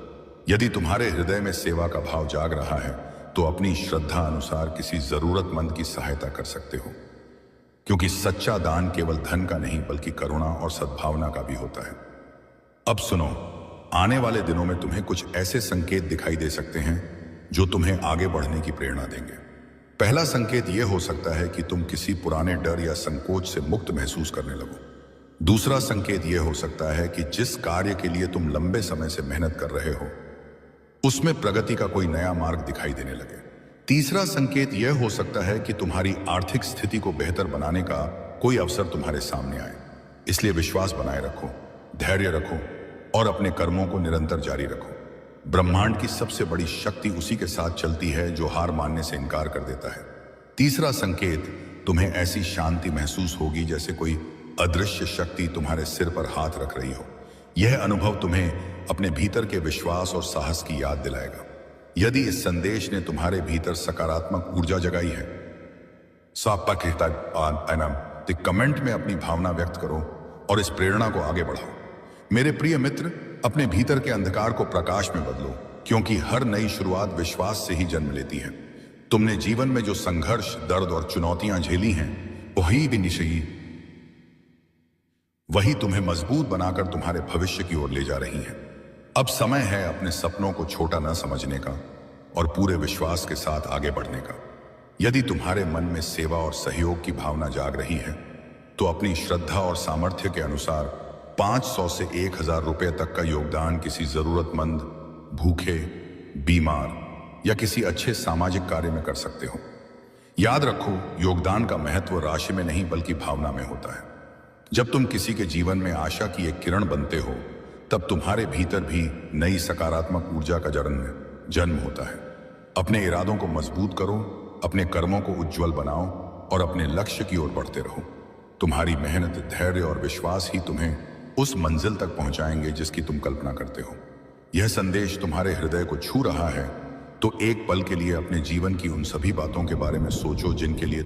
यदि तुम्हारे हृदय में सेवा का भाव जाग रहा है तो अपनी श्रद्धा अनुसार किसी जरूरतमंद की सहायता कर सकते हो, क्योंकि सच्चा दान केवल धन का नहीं बल्कि करुणा और सद्भावना का भी होता है। अब सुनो, आने वाले दिनों में तुम्हें कुछ ऐसे संकेत दिखाई दे सकते हैं जो तुम्हें आगे बढ़ने की प्रेरणा देंगे। पहला संकेत यह हो सकता है कि तुम किसी पुराने डर या संकोच से मुक्त महसूस करने लगो। दूसरा संकेत यह हो सकता है कि जिस कार्य के लिए तुम लंबे समय से मेहनत कर रहे हो उसमें प्रगति का कोई नया मार्ग दिखाई देने लगे। तीसरा संकेत यह हो सकता है कि तुम्हारी आर्थिक स्थिति को बेहतर बनाने का कोई अवसर तुम्हारे सामने आए। इसलिए विश्वास बनाए रखो, धैर्य रखो और अपने कर्मों को निरंतर जारी रखो। ब्रह्मांड की सबसे बड़ी शक्ति उसी के साथ चलती है जो हार मानने से इनकार कर देता है। तीसरा संकेत, तुम्हें ऐसी शांति महसूस होगी जैसे कोई अदृश्य शक्ति तुम्हारे सिर पर हाथ रख रही हो। यह अनुभव तुम्हें अपने भीतर के विश्वास और साहस की याद दिलाएगा। यदि इस संदेश ने तुम्हारे भीतर सकारात्मक ऊर्जा जगाई है कमेंट में अपनी भावना व्यक्त करो और इस प्रेरणा को आगे बढ़ाओ। मेरे प्रिय मित्र, अपने भीतर के अंधकार को प्रकाश में बदलो, क्योंकि हर नई शुरुआत विश्वास से ही जन्म लेती है। तुमने जीवन में जो संघर्ष, दर्द और चुनौतियां झेली हैं, वही तुम्हें मजबूत बनाकर तुम्हारे भविष्य की ओर ले जा रही हैं। अब समय है अपने सपनों को छोटा न समझने का और पूरे विश्वास के साथ आगे बढ़ने का। यदि तुम्हारे मन में सेवा और सहयोग की भावना जाग रही है, तो अपनी श्रद्धा और सामर्थ्य के अनुसार 500 से 1000 रुपए तक का योगदान किसी जरूरतमंद, भूखे, बीमार या किसी अच्छे सामाजिक कार्य में कर सकते हो। याद रखो, योगदान का महत्व राशि में नहीं बल्कि भावना में होता है। जब तुम किसी के जीवन में आशा की एक किरण बनते हो, तब तुम्हारे भीतर भी नई सकारात्मक ऊर्जा का जन्म होता है। अपने इरादों को मजबूत करो, अपने कर्मों को उज्जवल बनाओ और अपने लक्ष्य की ओर बढ़ते रहो। तुम्हारी मेहनत, धैर्य और विश्वास ही तुम्हें उस मंजिल तक पहुंचाएंगे जिसकी तुम कल्पना करते हो। यह संदेश तुम्हारे हृदय को छू रहा है, तो एक पल के लिए अपने जीवन की उन सभी बातों के बारे में सोचो जिनके लिए